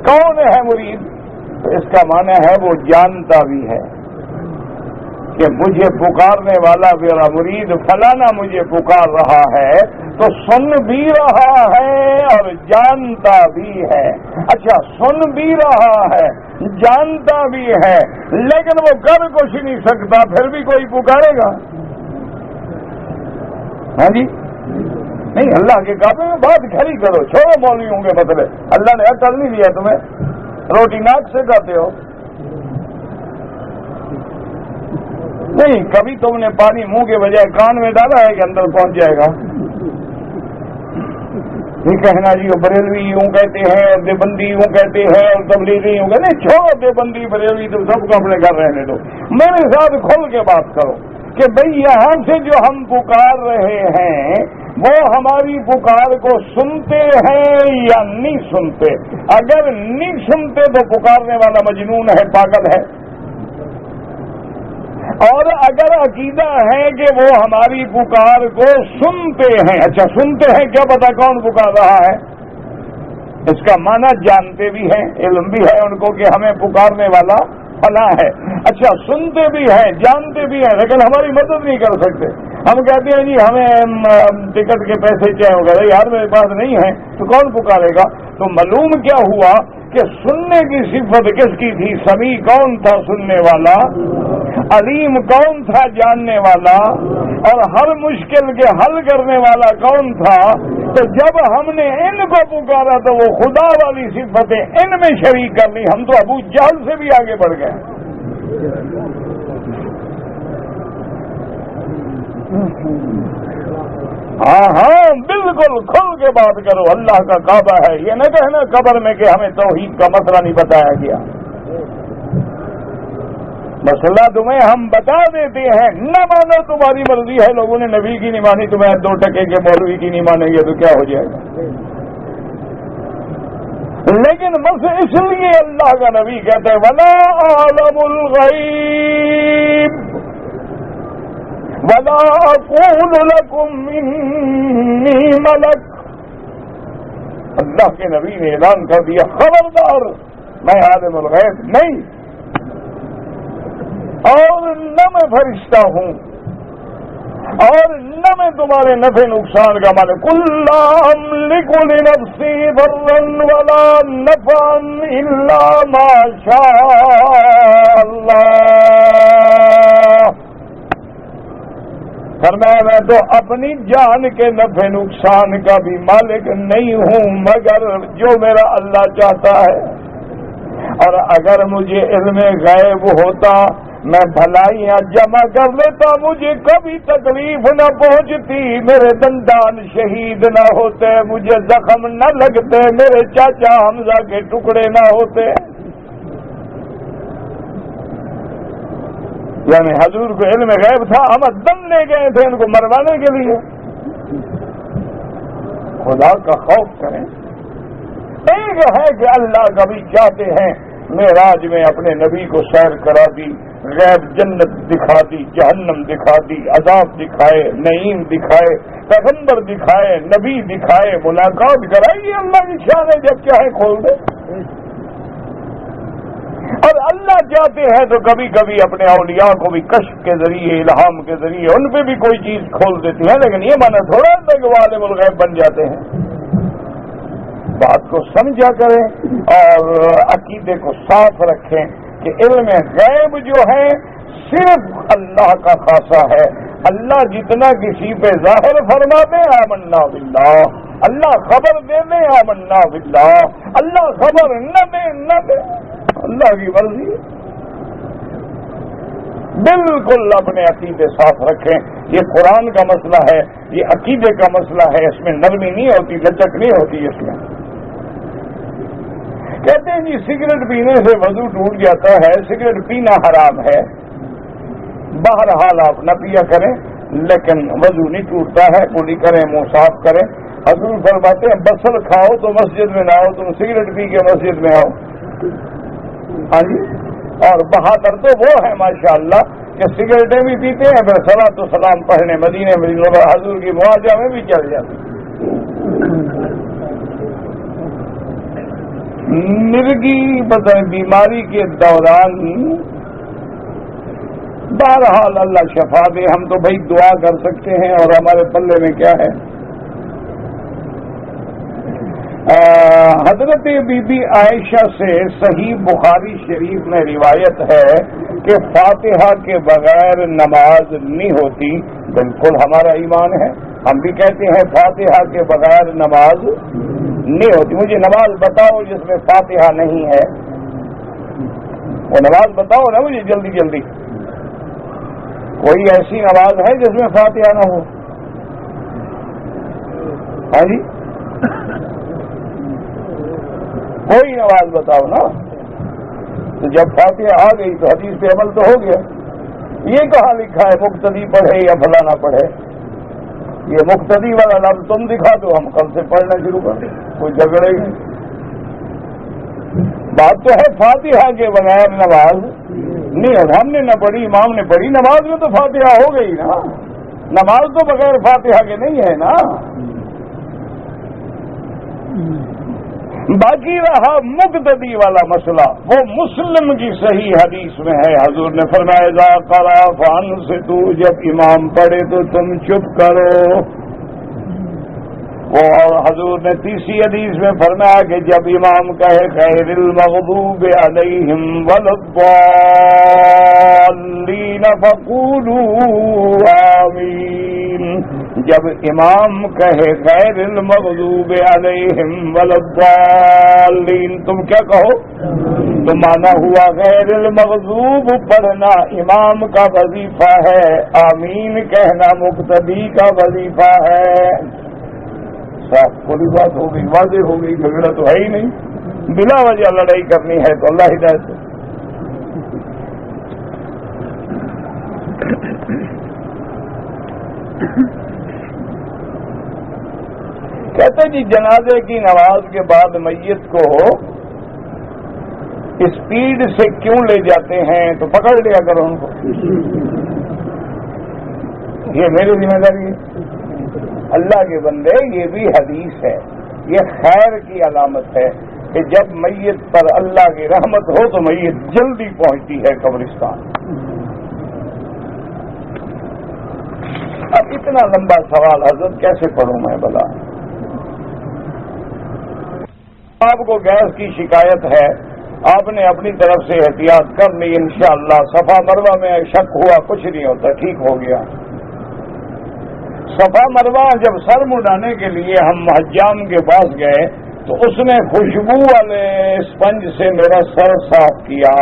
A: کون ہے مرید؟ تو اس کا معنی ہے وہ جانتا بھی ہے کہ مجھے پکارنے والا میرا مرید فلانا مجھے پکار رہا ہے، تو سن بھی رہا ہے اور جانتا بھی ہے. اچھا سن بھی رہا ہے جانتا بھی ہے لیکن وہ کر کچھ نہیں سکتا، پھر بھی کوئی پکارے گا؟ ہاں جی نہیں. اللہ کے کعبے میں بات کھڑی کرو، چھوڑو مولویوں کے بدلے. اللہ نے عقل نہیں دیا تمہیں، روٹی ناک سے کھاتے ہو. نہیں، کبھی تم نے پانی منہ کے بجائے کان میں ڈالا ہے کہ اندر پہنچ جائے گا؟ یہ کہنا جی وہ بریلوی یوں کہتے ہیں اور دیوبندی یوں کہتے ہیں اور تبلیغی یوں کہتے ہیں، چھوڑو دیوبندی بریلوی تو سب کو اپنے گھر رہنے دو، میرے ساتھ کھل کے بات کرو کہ بھئی یہاں سے جو ہم پکار رہے ہیں وہ ہماری پکار کو سنتے ہیں یا نہیں سنتے؟ اگر نہیں سنتے تو پکارنے والا مجنون ہے، پاگل ہے، اور اگر عقیدہ ہے کہ وہ ہماری پکار کو سنتے ہیں، اچھا سنتے ہیں، کیا پتا کون پکار رہا ہے؟ اس کا معنی جانتے بھی ہیں، علم بھی ہے ان کو کہ ہمیں پکارنے والا فلاں ہے، اچھا سنتے بھی ہیں، جانتے بھی ہیں، لیکن ہماری مدد نہیں کر سکتے۔ ہم کہتے ہیں جی ہمیں ٹکٹ کے پیسے چاہیے، ہوگا یار میرے پاس نہیں ہے تو کون پکارے گا؟ تو معلوم کیا ہوا کہ سننے کی صفت کس کی تھی؟ سمیع کون تھا؟ سننے والا۔ علیم کون تھا؟ جاننے والا۔ اور ہر مشکل کے حل کرنے والا کون تھا؟ تو جب ہم نے ان کو پکارا تو وہ خدا والی صفتیں ان میں شریک کر لی، ہم تو ابو جہل سے بھی آگے بڑھ گئے۔ ہاں ہاں بالکل کھل کے بات کرو، اللہ کا کعبہ ہے، یہ نہ کہنا قبر میں کہ ہمیں توحید کا مسئلہ نہیں بتایا گیا۔ مسئلہ تمہیں ہم بتا دیتے ہیں، نہ مانو تمہاری مرضی ہے، لوگوں نے نبی کی نہیں مانی، تمہیں 2 ٹکے کے مولوی کی نہیں مانیں گے تو کیا ہو جائے گا؟ لیکن بس اس لیے اللہ کا نبی کہتے ہیں وَلَا أَعْلَمُ الْغَيْبَ وَلَا أَقُولُ لَكُمْ إِنِّي مَلَكٌ۔ اللہ کے نبی نے اعلان کر دیا خبردار میں عالم الغیب نہیں، اور نہ میں فرشتہ ہوں، اور نہ میں تمہارے نفع نقصان کا مالک۔ قُل لَّا أَمْلِكُ لِنَفْسِي ضَرًّا وَلَا نَفْعًا إِلَّا مَا شَاءَ اللَّهُ۔ فرمایا میں تو اپنی جان کے نفع نقصان کا بھی مالک نہیں ہوں مگر جو میرا اللہ چاہتا ہے، اور اگر مجھے علم غیب ہوتا میں بھلائیاں جمع کر لیتا، مجھے کبھی تکلیف نہ پہنچتی، میرے دندان شہید نہ ہوتے، مجھے زخم نہ لگتے، میرے چاچا حمزہ کے ٹکڑے نہ ہوتے۔ یعنی حضور کو علم غیب تھا، ہم دم لے گئے تھے ان کو مروانے کے لیے۔ خدا کا خوف کریں۔ ایک ہے کہ اللہ کبھی چاہتے ہیں معراج میں اپنے نبی کو سیر کرا دی، غیب جنت دکھا دی، جہنم دکھا دی، عذاب دکھائے، نعیم دکھائے، پیغمبر دکھائے، نبی دکھائے، ملاقات کرائیے، اللہ کی شان ہے، جب چاہے کھول دے۔ اور اللہ چاہتے ہیں تو کبھی کبھی اپنے اولیاء کو بھی کشف کے ذریعے، الہام کے ذریعے ان پہ بھی کوئی چیز کھول دیتی ہے، لیکن یہ مانا تھوڑا سا کہ وہ عالم الغیب بن جاتے ہیں۔ بات کو سمجھا کریں اور عقیدے کو صاف رکھیں کہ علم غیب جو ہے صرف اللہ کا خاصہ ہے۔ اللہ جتنا کسی پہ ظاہر فرما دے آمنا باللہ، اللہ خبر دے دے آمنا باللہ، اللہ خبر نہ دے نہ دے، اللہ کی مرضی۔ بالکل اپنے عقیدے صاف رکھیں، یہ قرآن کا مسئلہ ہے، یہ عقیدے کا مسئلہ ہے، اس میں نرمی نہیں ہوتی، لچک نہیں ہوتی اس میں۔ کہتے ہیں جی سگریٹ پینے سے وضو ٹوٹ جاتا ہے، سگریٹ پینا حرام ہے، بہرحال آپ نہ پیا کریں، لیکن وضو نہیں ٹوٹتا ہے، کلی کریں، منہ صاف کریں۔ حضور فرماتے ہیں بصل کھاؤ تو مسجد میں نہ آؤ، تم سگریٹ پی کے مسجد میں آؤ۔ ہاں جی، اور بہادر تو وہ ہے ماشاءاللہ کہ سگریٹیں بھی پیتے ہیں، پھر صلاۃ و سلام پڑھنے مدینے میں حضور کی معاجہ میں بھی چل جاتے۔ مرگی بدن بیماری کے دوران بہرحال اللہ شفا دے، ہم تو بھائی دعا کر سکتے ہیں اور ہمارے پلے میں کیا ہے۔ حضرت بی بی عائشہ سے صحیح بخاری شریف میں روایت ہے کہ فاتحہ کے بغیر نماز نہیں ہوتی۔ بالکل ہمارا ایمان ہے، ہم بھی کہتے ہیں فاتحہ کے بغیر نماز نہیں ہوتی۔ مجھے نماز بتاؤ جس میں فاتحہ نہیں ہے، وہ نماز بتاؤ نا مجھے جلدی جلدی۔ کوئی ایسی نماز ہے جس میں فاتحہ نہ ہو؟ ہاں جی، کوئی نماز بتاؤ نا. تو جب فاتحہ آ گئی تو حدیث پہ عمل تو ہو گیا. یہ کہاں لکھا ہے مقتدی پڑھے یا فلاں نہ پڑھے؟ یہ مقتدی والا لفظ تم دکھا دو، ہم کل سے پڑھنا شروع کر دیں، کوئی جھگڑے ہی نہیں. بات تو ہے فاتحہ کے بغیر نماز نہیں. ہم نے نہ پڑھی، امام نے پڑھی، نماز میں تو فاتحہ ہو گئی نا. نماز تو بغیر فاتحہ کے نہیں ہے نا. باقی رہا مقتدی والا مسئلہ، وہ مسلم کی صحیح حدیث میں ہے. حضور نے فرمایا اذا قرأ فانصتوا، جب امام پڑھے تو تم چپ کرو. وہ اور حضور نے تیسری حدیث میں فرمایا کہ جب امام کہے غیر المغضوب علیہم ولا الضالین فقولوا آمین. جب امام کہے غیر المغضوب علیہم ولا الضالین، تم کیا کہو؟ تو مانا ہوا غیر المغضوب پڑھنا امام کا وظیفہ ہے، آمین کہنا مقتدی کا وظیفہ ہے. صاف پوری بات ہو گئی، واضح ہو گئی، جھگڑا تو ہے ہی نہیں. بلا وجہ لڑائی کرنی ہے تو اللہ ہدایت دے. کہتے جی جنازے کی نماز کے بعد میت کو اسپیڈ سے کیوں لے جاتے ہیں؟ تو پکڑ لیا کرو ان کو. یہ میری ذمہ داری ہے. اللہ کے بندے، یہ بھی حدیث ہے، یہ خیر کی علامت ہے کہ جب میت پر اللہ کی رحمت ہو تو میت جلدی پہنچتی ہے قبرستان. اب اتنا لمبا سوال حضرت کیسے پڑھوں میں بلا؟ آپ کو گیس کی شکایت ہے، آپ نے اپنی طرف سے احتیاط کر لی، انشاءاللہ صفا مروہ میں شک ہوا، کچھ نہیں ہوتا، ٹھیک ہو گیا. صفا مروہ جب سر مڈانے کے لیے ہم حجام کے پاس گئے تو اس نے خوشبو والے اسپنج سے میرا سر صاف کیا.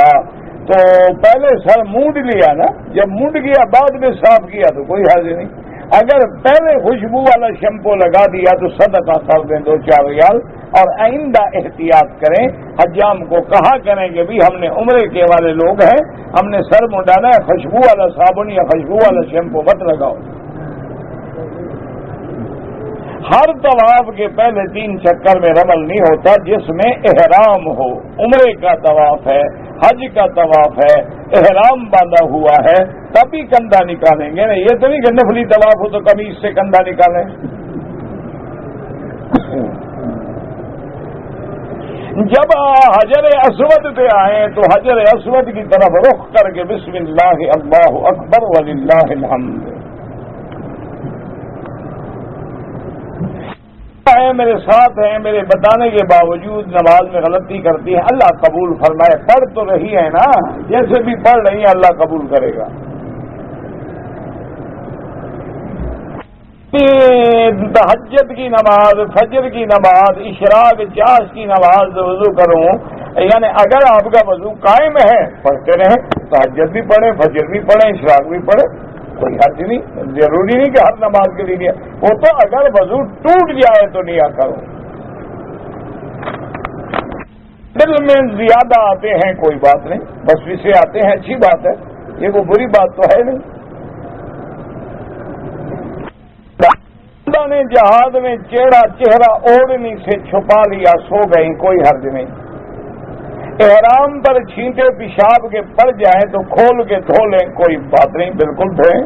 A: تو پہلے سر مونڈ لیا نا، جب مونڈ گیا بعد میں صاف کیا تو کوئی حرج نہیں. اگر پہلے خوشبو والا شیمپو لگا دیا تو صدقہ کر دیں 2-4 ریال. اور آئندہ احتیاط کریں، حجام کو کہا کریں کہ بھی ہم نے عمرے کے والے لوگ ہیں، ہم نے سر مڈانا ہے، خوشبو والا صابن یا خوشبو والا شیمپو مت لگاؤ. ہر طواف کے پہلے 3 چکر میں رمل نہیں ہوتا جس میں احرام ہو. عمرے کا طواف ہے، حج کا طواف ہے، احرام باندھا ہوا ہے، تبھی کندھا نکالیں گے نا. یہ تو نہیں کہ نفلی طواف ہو تو قمیص سے کندھا نکالیں. جب حجر اسود پہ آئیں تو حجر اسود کی طرف رخ کر کے بسم اللہ اللہ اکبر وللہ الحمد. میرے ساتھ ہیں، میرے بتانے کے باوجود نماز میں غلطی کرتی ہے، اللہ قبول فرمائے. پڑھ تو رہی ہے نا، جیسے بھی پڑھ رہی ہیں اللہ قبول کرے گا. تہجد کی نماز، فجر کی نماز، اشراق چاش کی نماز وضو کروں، یعنی اگر آپ کا وضو قائم ہے پڑھتے رہیں، تہجد بھی پڑھیں، فجر بھی پڑھیں، اشراق بھی پڑھیں، کوئی حرج نہیں. ضروری نہیں کہ ہر نماز کے لیے، وہ تو اگر وضو ٹوٹ جائے تو لیا کرو. دل میں زیادہ آتے ہیں کوئی بات نہیں، بس سے آتے ہیں اچھی بات ہے، یہ وہ بری بات تو ہے نہیں. نے جہاد میں چہرہ اوڑھنی سے چھپا لیا، سو گئی، کوئی حرج نہیں. احرام پر چھینٹے پیشاب کے پڑ جائیں تو کھول کے دھو لیں، کوئی بات نہیں، بالکل دھوئیں.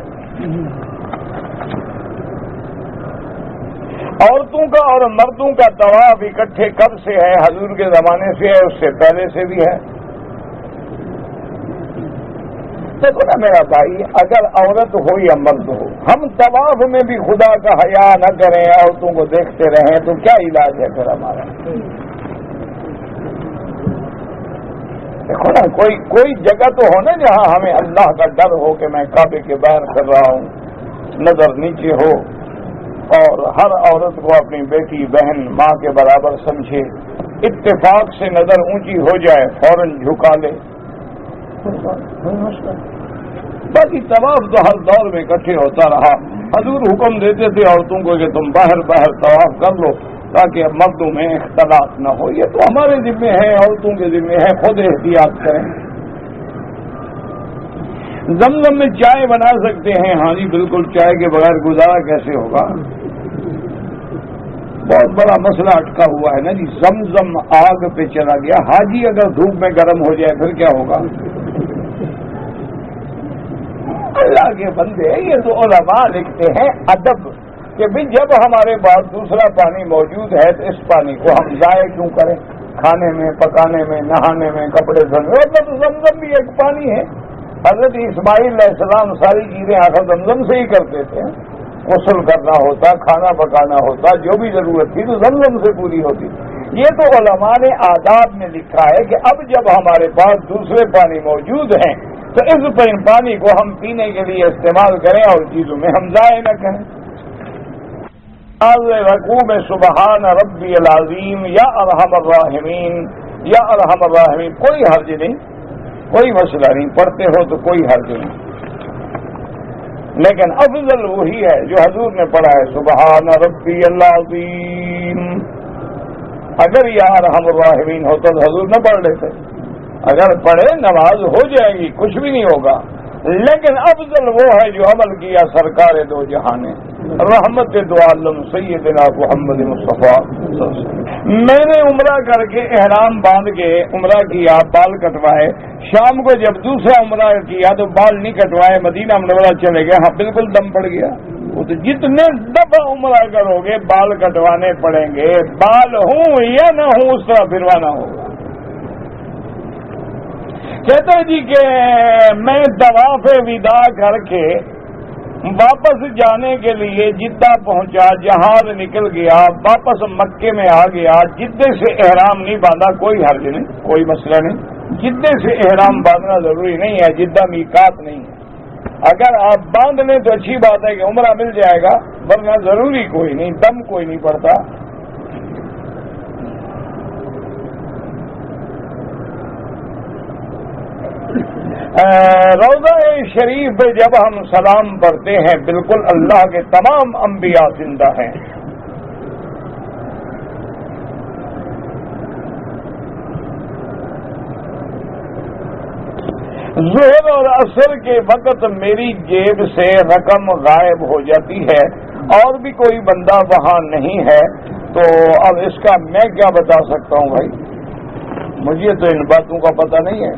A: عورتوں کا اور مردوں کا طواف اکٹھے کب سے ہے؟ حضور کے زمانے سے ہے، اس سے پہلے سے بھی ہے. دیکھو نا میرا بھائی، اگر عورت ہو یا مرد ہو، ہم طواف میں بھی خدا کا حیا نہ کریں، عورتوں کو دیکھتے رہیں تو کیا علاج ہے پھر ہمارا؟ دیکھو نا، کوئی جگہ تو ہو نا جہاں ہمیں اللہ کا ڈر ہو کہ میں کعبے کے باہر کر رہا ہوں، نظر نیچے ہو، اور ہر عورت کو اپنی بیٹی، بہن، ماں کے برابر سمجھے. اتفاق سے نظر اونچی ہو جائے فوراً جھکا لے. باقی طواف تو ہر دور میں اکٹھے ہوتا رہا. حضور حکم دیتے تھے عورتوں کو کہ تم باہر طواف کر لو تاکہ اب مردوں میں اختلاط نہ ہو. یہ تو ہمارے ذمے ہے, عورتوں کے ذمے ہے, خود احتیاط کریں. زمزم میں چائے بنا سکتے ہیں. ہاں جی بالکل, چائے کے بغیر گزارا کیسے ہوگا؟ بہت بڑا مسئلہ اٹکا ہوا ہے نا جی. زمزم آگ پہ چلا گیا, حاجی اگر دھوپ میں گرم ہو جائے پھر کیا ہوگا؟ اللہ کے بندے, یہ تو علماء لکھتے ہیں ادب کہ بھی جب ہمارے پاس دوسرا پانی موجود ہے تو اس پانی کو ہم ضائع کیوں کریں؟ کھانے میں, پکانے میں, نہانے میں, کپڑے دھونے میں. مطلب زمزم بھی ایک پانی ہے. حضرت اسماعیل علیہ السلام ساری چیزیں آخر زمزم سے ہی کرتے تھے. غسل کرنا ہوتا, کھانا پکانا ہوتا, جو بھی ضرورت تھی تو زمزم سے پوری ہوتی. یہ تو علماء نے آداب میں لکھا ہے کہ اب جب ہمارے پاس دوسرے پانی موجود ہیں تو اس پانی کو ہم پینے کے لیے استعمال کریں اور چیزوں میں ہم ضائع نہ کریں. رکوع میں سبحان ربی العظیم یا ارحم الراحمین یا ارحم الراحمین کوئی حرج نہیں, کوئی مسئلہ نہیں, پڑھتے ہو تو کوئی حرج نہیں. لیکن افضل وہی ہے جو حضور نے پڑھا ہے, سبحان ربی العظیم. اگر یا ارحم الراحمین ہوتا تو حضور نہ پڑھ لیتے. اگر پڑھے نماز ہو جائے گی, کچھ بھی نہیں ہوگا. لیکن افضل وہ ہے جو عمل کیا سرکار دو جہان رحمت دو عالم سیدنا محمد مصطفیٰ. میں نے عمرہ کر کے احرام باندھ کے عمرہ کیا, بال کٹوائے. شام کو جب دوسرا عمرہ کیا تو بال نہیں کٹوائے, مدینہ منورہ چلے گئے. ہاں بالکل دم پڑ گیا. وہ تو جتنے دفعہ عمرہ کرو گے بال کٹوانے پڑیں گے. بال ہوں یا نہ ہوں اس طرح پھروانا ہوگا. کہتے جی کہ میں طواف وداع کر کے واپس جانے کے لیے جدہ پہنچا, جہاز نکل گیا, واپس مکے میں آ گیا. جدے سے احرام نہیں باندھا, کوئی حرج نہیں, کوئی مسئلہ نہیں. جدے سے احرام باندھنا ضروری نہیں ہے, جدہ میقات نہیں ہے. اگر آپ باندھ لیں تو اچھی بات ہے کہ عمرہ مل جائے گا, ورنہ ضروری کوئی نہیں, دم کوئی نہیں پڑتا. روضہ شریف پہ جب ہم سلام پڑھتے ہیں بالکل اللہ کے تمام انبیاء زندہ ہیں. ظہر اور عصر کے وقت میری جیب سے رقم غائب ہو جاتی ہے اور بھی کوئی بندہ وہاں نہیں ہے, تو اب اس کا میں کیا بتا سکتا ہوں بھائی, مجھے تو ان باتوں کا پتہ نہیں ہے.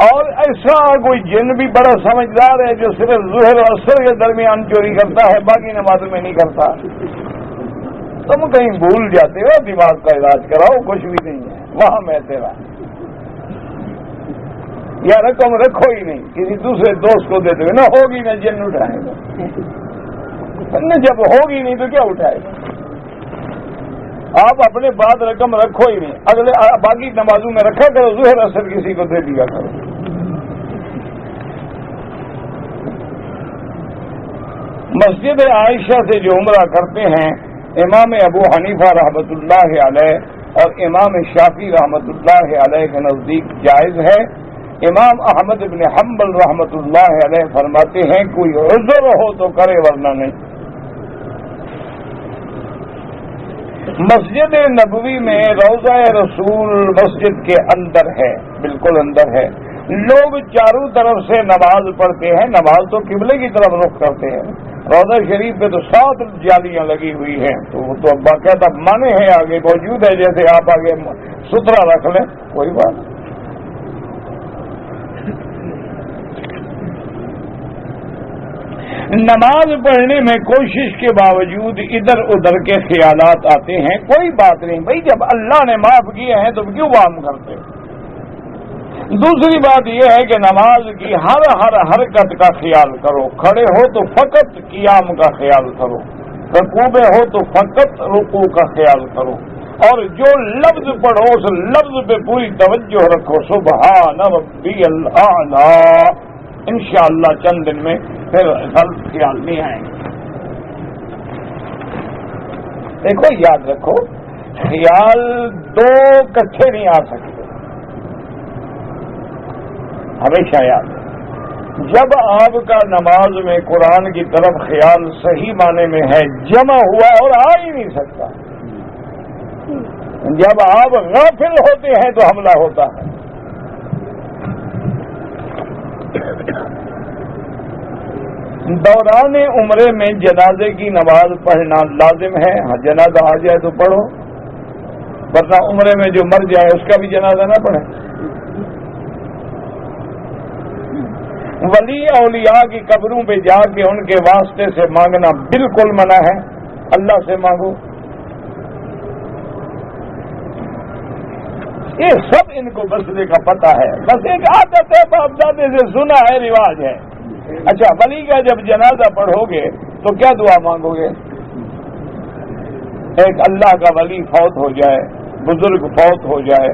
A: اور ایسا کوئی جن بھی بڑا سمجھدار ہے جو صرف ظہر اور عصر کے درمیان چوری کرتا ہے, باقی نمازوں میں نہیں کرتا. تم کہیں بھول جاتے ہو, دماغ کا علاج کراؤ, کچھ بھی نہیں ہے وہاں. میں تیرا یا رقم رکھو ہی نہیں, کسی دوسرے دوست کو دیتے ہوئے, نہ ہوگی نہ جن اٹھائے گا. جب ہوگی نہیں تو کیا اٹھائے گا؟ آپ اپنے بعد رقم رکھو ہی نہیں, اگلے باقی نمازوں میں رکھا کرو, ظہر عصر کسی کو دے دیا کرو. مسجد عائشہ سے جو عمرہ کرتے ہیں امام ابو حنیفہ رحمۃ اللہ علیہ اور امام شافعی رحمۃ اللہ علیہ کے نزدیک جائز ہے. امام احمد بن حنبل رحمۃ اللہ علیہ فرماتے ہیں کوئی عذر ہو تو کرے ورنہ نہیں. مسجد نبوی میں روضہ رسول مسجد کے اندر ہے, بالکل اندر ہے. لوگ چاروں طرف سے نماز پڑھتے ہیں, نماز تو قبلے کی طرف رخ کرتے ہیں. روضہ شریف پہ تو 7 جالیاں لگی ہوئی ہیں, تو وہ تو باقاعدہ مانے ہیں, آگے موجود ہے. جیسے آپ آگے ستھرا رکھ لیں کوئی بات. نماز پڑھنے میں کوشش کے باوجود ادھر ادھر کے خیالات آتے ہیں, کوئی بات نہیں بھائی, جب اللہ نے معاف کیے ہیں تو کیوں عام کرتے. دوسری بات یہ ہے کہ نماز کی ہر حرکت کا خیال کرو. کھڑے ہو تو فقط قیام کا خیال کرو, رکوع میں ہو تو فقط رکوع کا خیال کرو, اور جو لفظ پڑھو اس لفظ پہ پوری توجہ رکھو. سبحان ربی الاعلی. انشاءاللہ چند دن میں پھر غلط خیال نہیں آئیں گے. دیکھو یاد رکھو, خیال 2 کٹھے نہیں آ سکتے, ہمیشہ یاد. جب آپ کا نماز میں قرآن کی طرف خیال صحیح معنی میں ہے جمع ہوا اور آ ہی نہیں سکتا. جب آپ غافل ہوتے ہیں تو حملہ ہوتا ہے. دوران عمرے میں جنازے کی نماز پڑھنا لازم ہے. ہاں جنازہ آ جائے تو پڑھو، ورنہ عمرے میں جو مر جائے اس کا بھی جنازہ نہ پڑھے. ولی اولیاء کی قبروں پہ جا کے ان کے واسطے سے مانگنا بالکل منع ہے. اللہ سے مانگو. یہ سب ان کو مسئلے کا پتہ ہے، بس ایک عادت ہے، باپ دادے سے سنا ہے، رواج ہے. اچھا، ولی کا جب جنازہ پڑھو گے تو کیا دعا مانگو گے؟ ایک اللہ کا ولی فوت ہو جائے، بزرگ فوت ہو جائے،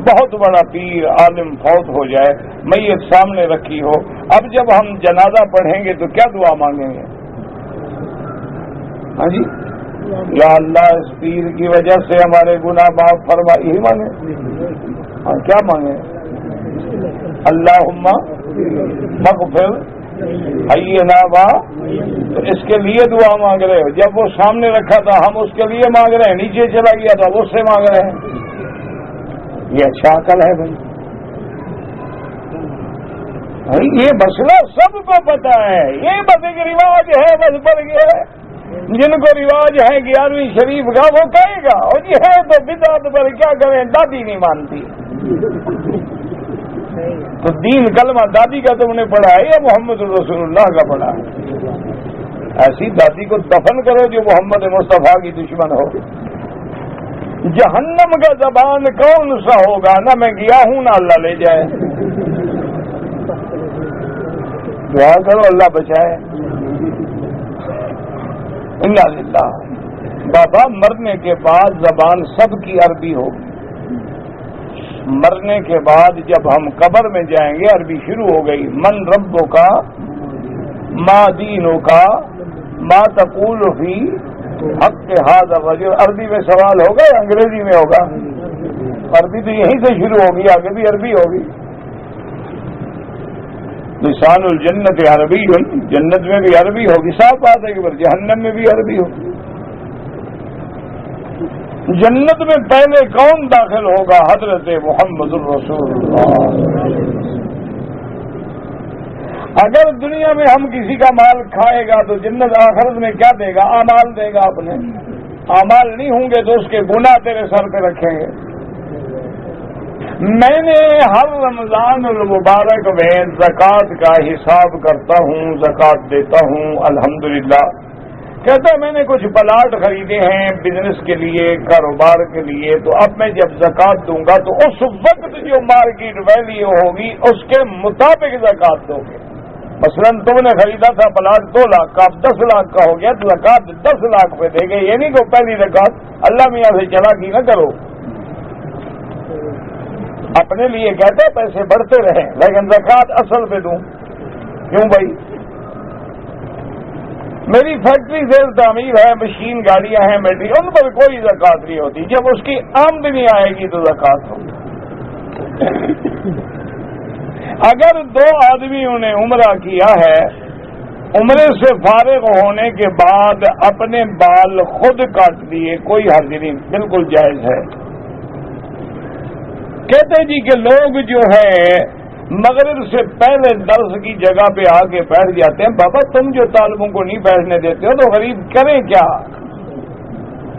A: بہت بڑا پیر عالم فوت ہو جائے، میت سامنے رکھی ہو، اب جب ہم جنازہ پڑھیں گے تو کیا دعا مانگیں گے؟ ہاں جی، یا اللہ اس پیر کی وجہ سے ہمارے گناہ معاف فرما، یہی مانگے؟ ہاں، کیا مانگے؟ اللہم مغفر حینا وا. تو اس کے لیے دعا مانگ رہے ہو. جب وہ سامنے رکھا تھا ہم اس کے لیے مانگ رہے ہیں، نیچے چلا گیا تھا وہ اس سے مانگ رہے ہیں. یہ اچھا عقل ہے بھائی. یہ مسئلہ سب کو پتا ہے، یہ بس ایک رواج ہے، بس بڑھ گیا ہے. جن کو رواج ہے 11ویں شریف کا وہ کہے گا، اور یہ ہے تو بدعت پر کیا کریں، دادی نہیں مانتی. تو دین کلمہ دادی کا تم نے پڑھا ہے یا محمد رسول اللہ کا پڑھا ہے؟ ایسی دادی کو دفن کرو جو محمد مصطفیٰ کی دشمن ہو. جہنم کا زبان کون سا ہوگا؟ نہ میں گیا ہوں نہ اللہ لے جائے. دعا کرو اللہ بچائے. انا للہ. بابا مرنے کے بعد زبان سب کی عربی ہوگی. مرنے کے بعد جب ہم قبر میں جائیں گے عربی شروع ہو گئی. من ربوں کا، ما دینوں کا، ما تقول فی حق کے ہاتھ. عربی میں سوال ہوگا یا انگریزی میں ہوگا؟ عربی تو یہیں سے شروع ہوگی، آگے بھی عربی ہوگی. لسان الجنت عربی، جنت میں بھی عربی ہوگی. صاف بات ہے کہ جہنم میں بھی عربی ہوگی. جنت میں پہلے کون داخل ہوگا؟ حضرت محمد الرسول اللہ. اگر دنیا میں ہم کسی کا مال کھائے گا تو جنت آخرت میں کیا دے گا؟ اعمال دے گا. اپنے اعمال نہیں ہوں گے تو اس کے گناہ تیرے سر پہ رکھیں گے. میں نے ہر رمضان المبارک میں زکوٰۃ کا حساب کرتا ہوں، زکوٰۃ دیتا ہوں الحمدللہ. کہتا ہے میں نے کچھ پلاٹ خریدے ہیں بزنس کے لیے، کاروبار کے لیے، تو اب میں جب زکوٰۃ دوں گا تو اس وقت جو مارکیٹ ویلیو ہوگی اس کے مطابق زکوٰۃ دو گے. مثلا تم نے خریدا تھا پلاٹ 2 لاکھ کا، اب 10 لاکھ کا ہو گیا تو زکوٰۃ 10 لاکھ پہ دے گے. یہ نہیں کہ پہلی زکوٰۃ اللہ میاں سے چلاکی نہ کرو. اپنے لیے کہتے ہیں پیسے بڑھتے رہیں لیکن زکوٰۃ اصل پہ دوں. کیوں بھائی؟ میری فیکٹری زیر تعمیر ہے، مشین گاڑیاں ہیں، میٹری، ان پر کوئی زکوٰۃ نہیں ہوتی. جب اس کی آمدنی آئے گی تو زکوٰۃ ہوگی. اگر 2 آدمیوں نے عمرہ کیا ہے، عمرے سے فارغ ہونے کے بعد اپنے بال خود کاٹ لیے، کوئی حرج نہیں، بالکل جائز ہے. کہتے جی کہ لوگ جو ہے مغرب سے پہلے درس کی جگہ پہ آ کے بیٹھ جاتے ہیں. بابا تم جو طالبوں کو نہیں بیٹھنے دیتے ہو تو غریب کریں کیا؟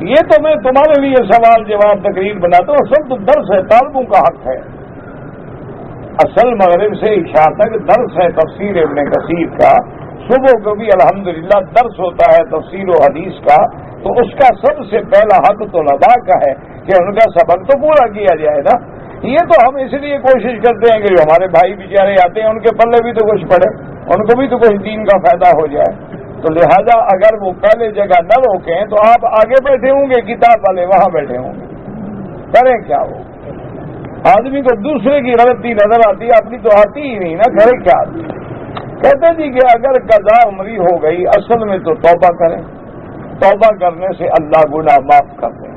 A: یہ تو میں تمہارے لیے سوال جواب تقریر بناتا ہوں. اصل تو درس ہے، طالبوں کا حق ہے. اصل مغرب سے عشاء تک درس ہے تفسیر ابن کثیر کا. صبح کو بھی الحمدللہ درس ہوتا ہے تفسیر و حدیث کا. تو اس کا سب سے پہلا حق طلباء کا ہے کہ ان کا سبق تو پورا کیا جائے نا. یہ تو ہم اس لیے کوشش کرتے ہیں کہ جو ہمارے بھائی بیچارے آتے ہیں ان کے پلے بھی تو کچھ پڑے، ان کو بھی تو کچھ دین کا فائدہ ہو جائے. تو لہذا اگر وہ پہلے جگہ نہ روکیں تو آپ آگے بیٹھے ہوں گے، کتاب والے وہاں بیٹھے ہوں گے. کریں کیا؟ وہ آدمی کو دوسرے کی غلطی نظر آتی ہے، اپنی تو آتی ہی نہیں نا. کریں کیا؟ کہتے جی کہ اگر قضا عمری ہو گئی اصل میں تو توبہ کریں. توبہ کرنے سے اللہ گناہ معاف کر دیں.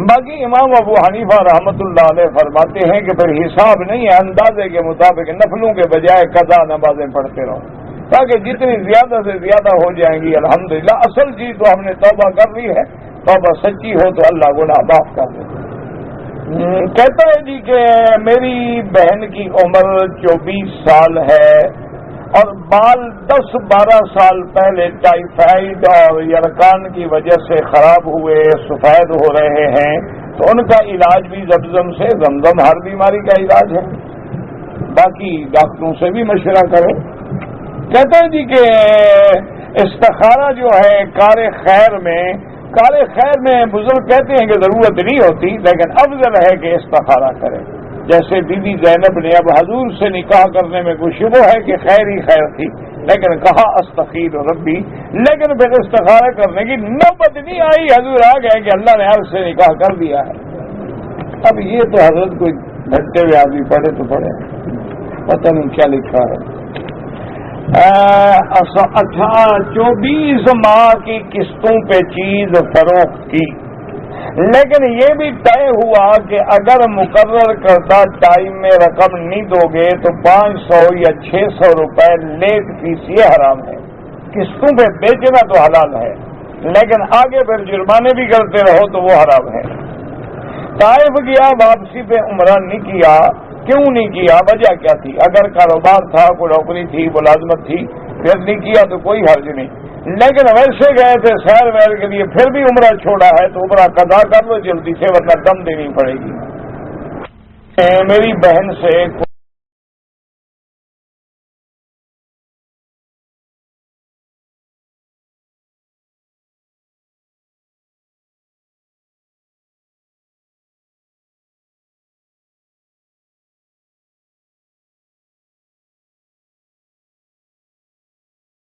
A: باقی امام ابو حنیفہ رحمۃ اللہ علیہ فرماتے ہیں کہ پھر حساب نہیں ہے، اندازے کے مطابق نفلوں کے بجائے قضا نمازیں پڑھتے رہو، تاکہ جتنی زیادہ سے زیادہ ہو جائیں گی الحمدللہ۔ اصل چیز تو ہم نے توبہ کر لی ہے، توبہ سچی ہو تو اللہ گناہ معاف کر دے۔ کہتا ہے جی کہ میری بہن کی عمر 24 سال ہے اور بال 10-12 سال پہلے ٹائیفائڈ اور یرقان کی وجہ سے خراب ہوئے، سفید ہو رہے ہیں، تو ان کا علاج بھی زمزم سے، زمزم ہر بیماری کا علاج ہے، باقی ڈاکٹروں سے بھی مشورہ کریں۔ کہتے ہیں جی کہ استخارہ جو ہے کار خیر میں بزرگ کہتے ہیں کہ ضرورت نہیں ہوتی، لیکن افضل ہے کہ استخارہ کرے۔ جیسے بی بی زینب نے اب حضور سے نکاح کرنے میں کوئی شبہ ہے کہ خیر ہی خیر تھی، لیکن کہا استخیر ربی، لیکن پھر استخارہ کرنے کی نوبت نہیں آئی، حضور آ گئے کہ اللہ نے عرض سے نکاح کر دیا ہے۔ اب یہ تو حضرت کوئی گھٹے ہوئے آدمی پڑھے تو پڑھے، پتہ نہیں کیا لکھا ہے۔ 24 ماہ کی قسطوں پہ چیز فروخت کی، لیکن یہ بھی طے ہوا کہ اگر مقرر کردہ ٹائم میں رقم نہیں دو گے تو 500 یا 600 روپے لیٹ فیس، یہ حرام ہے۔ قسطوں پہ بیچنا تو حلال ہے، لیکن آگے پھر جرمانے بھی کرتے رہو تو وہ حرام ہے۔ طائف گیا، واپسی پہ عمرہ نہیں کیا، کیوں نہیں کیا؟ وجہ کیا تھی؟ اگر کاروبار تھا، کوئی نوکری تھی، ملازمت تھی، پھر نہیں کیا تو کوئی حرج نہیں، لیکن ویسے گئے تھے سیر ویر کے لیے، پھر بھی عمرہ چھوڑا ہے تو عمرہ قضا کر لو جلدی سے، ورنہ دم دینی پڑے گی۔ میری بہن سے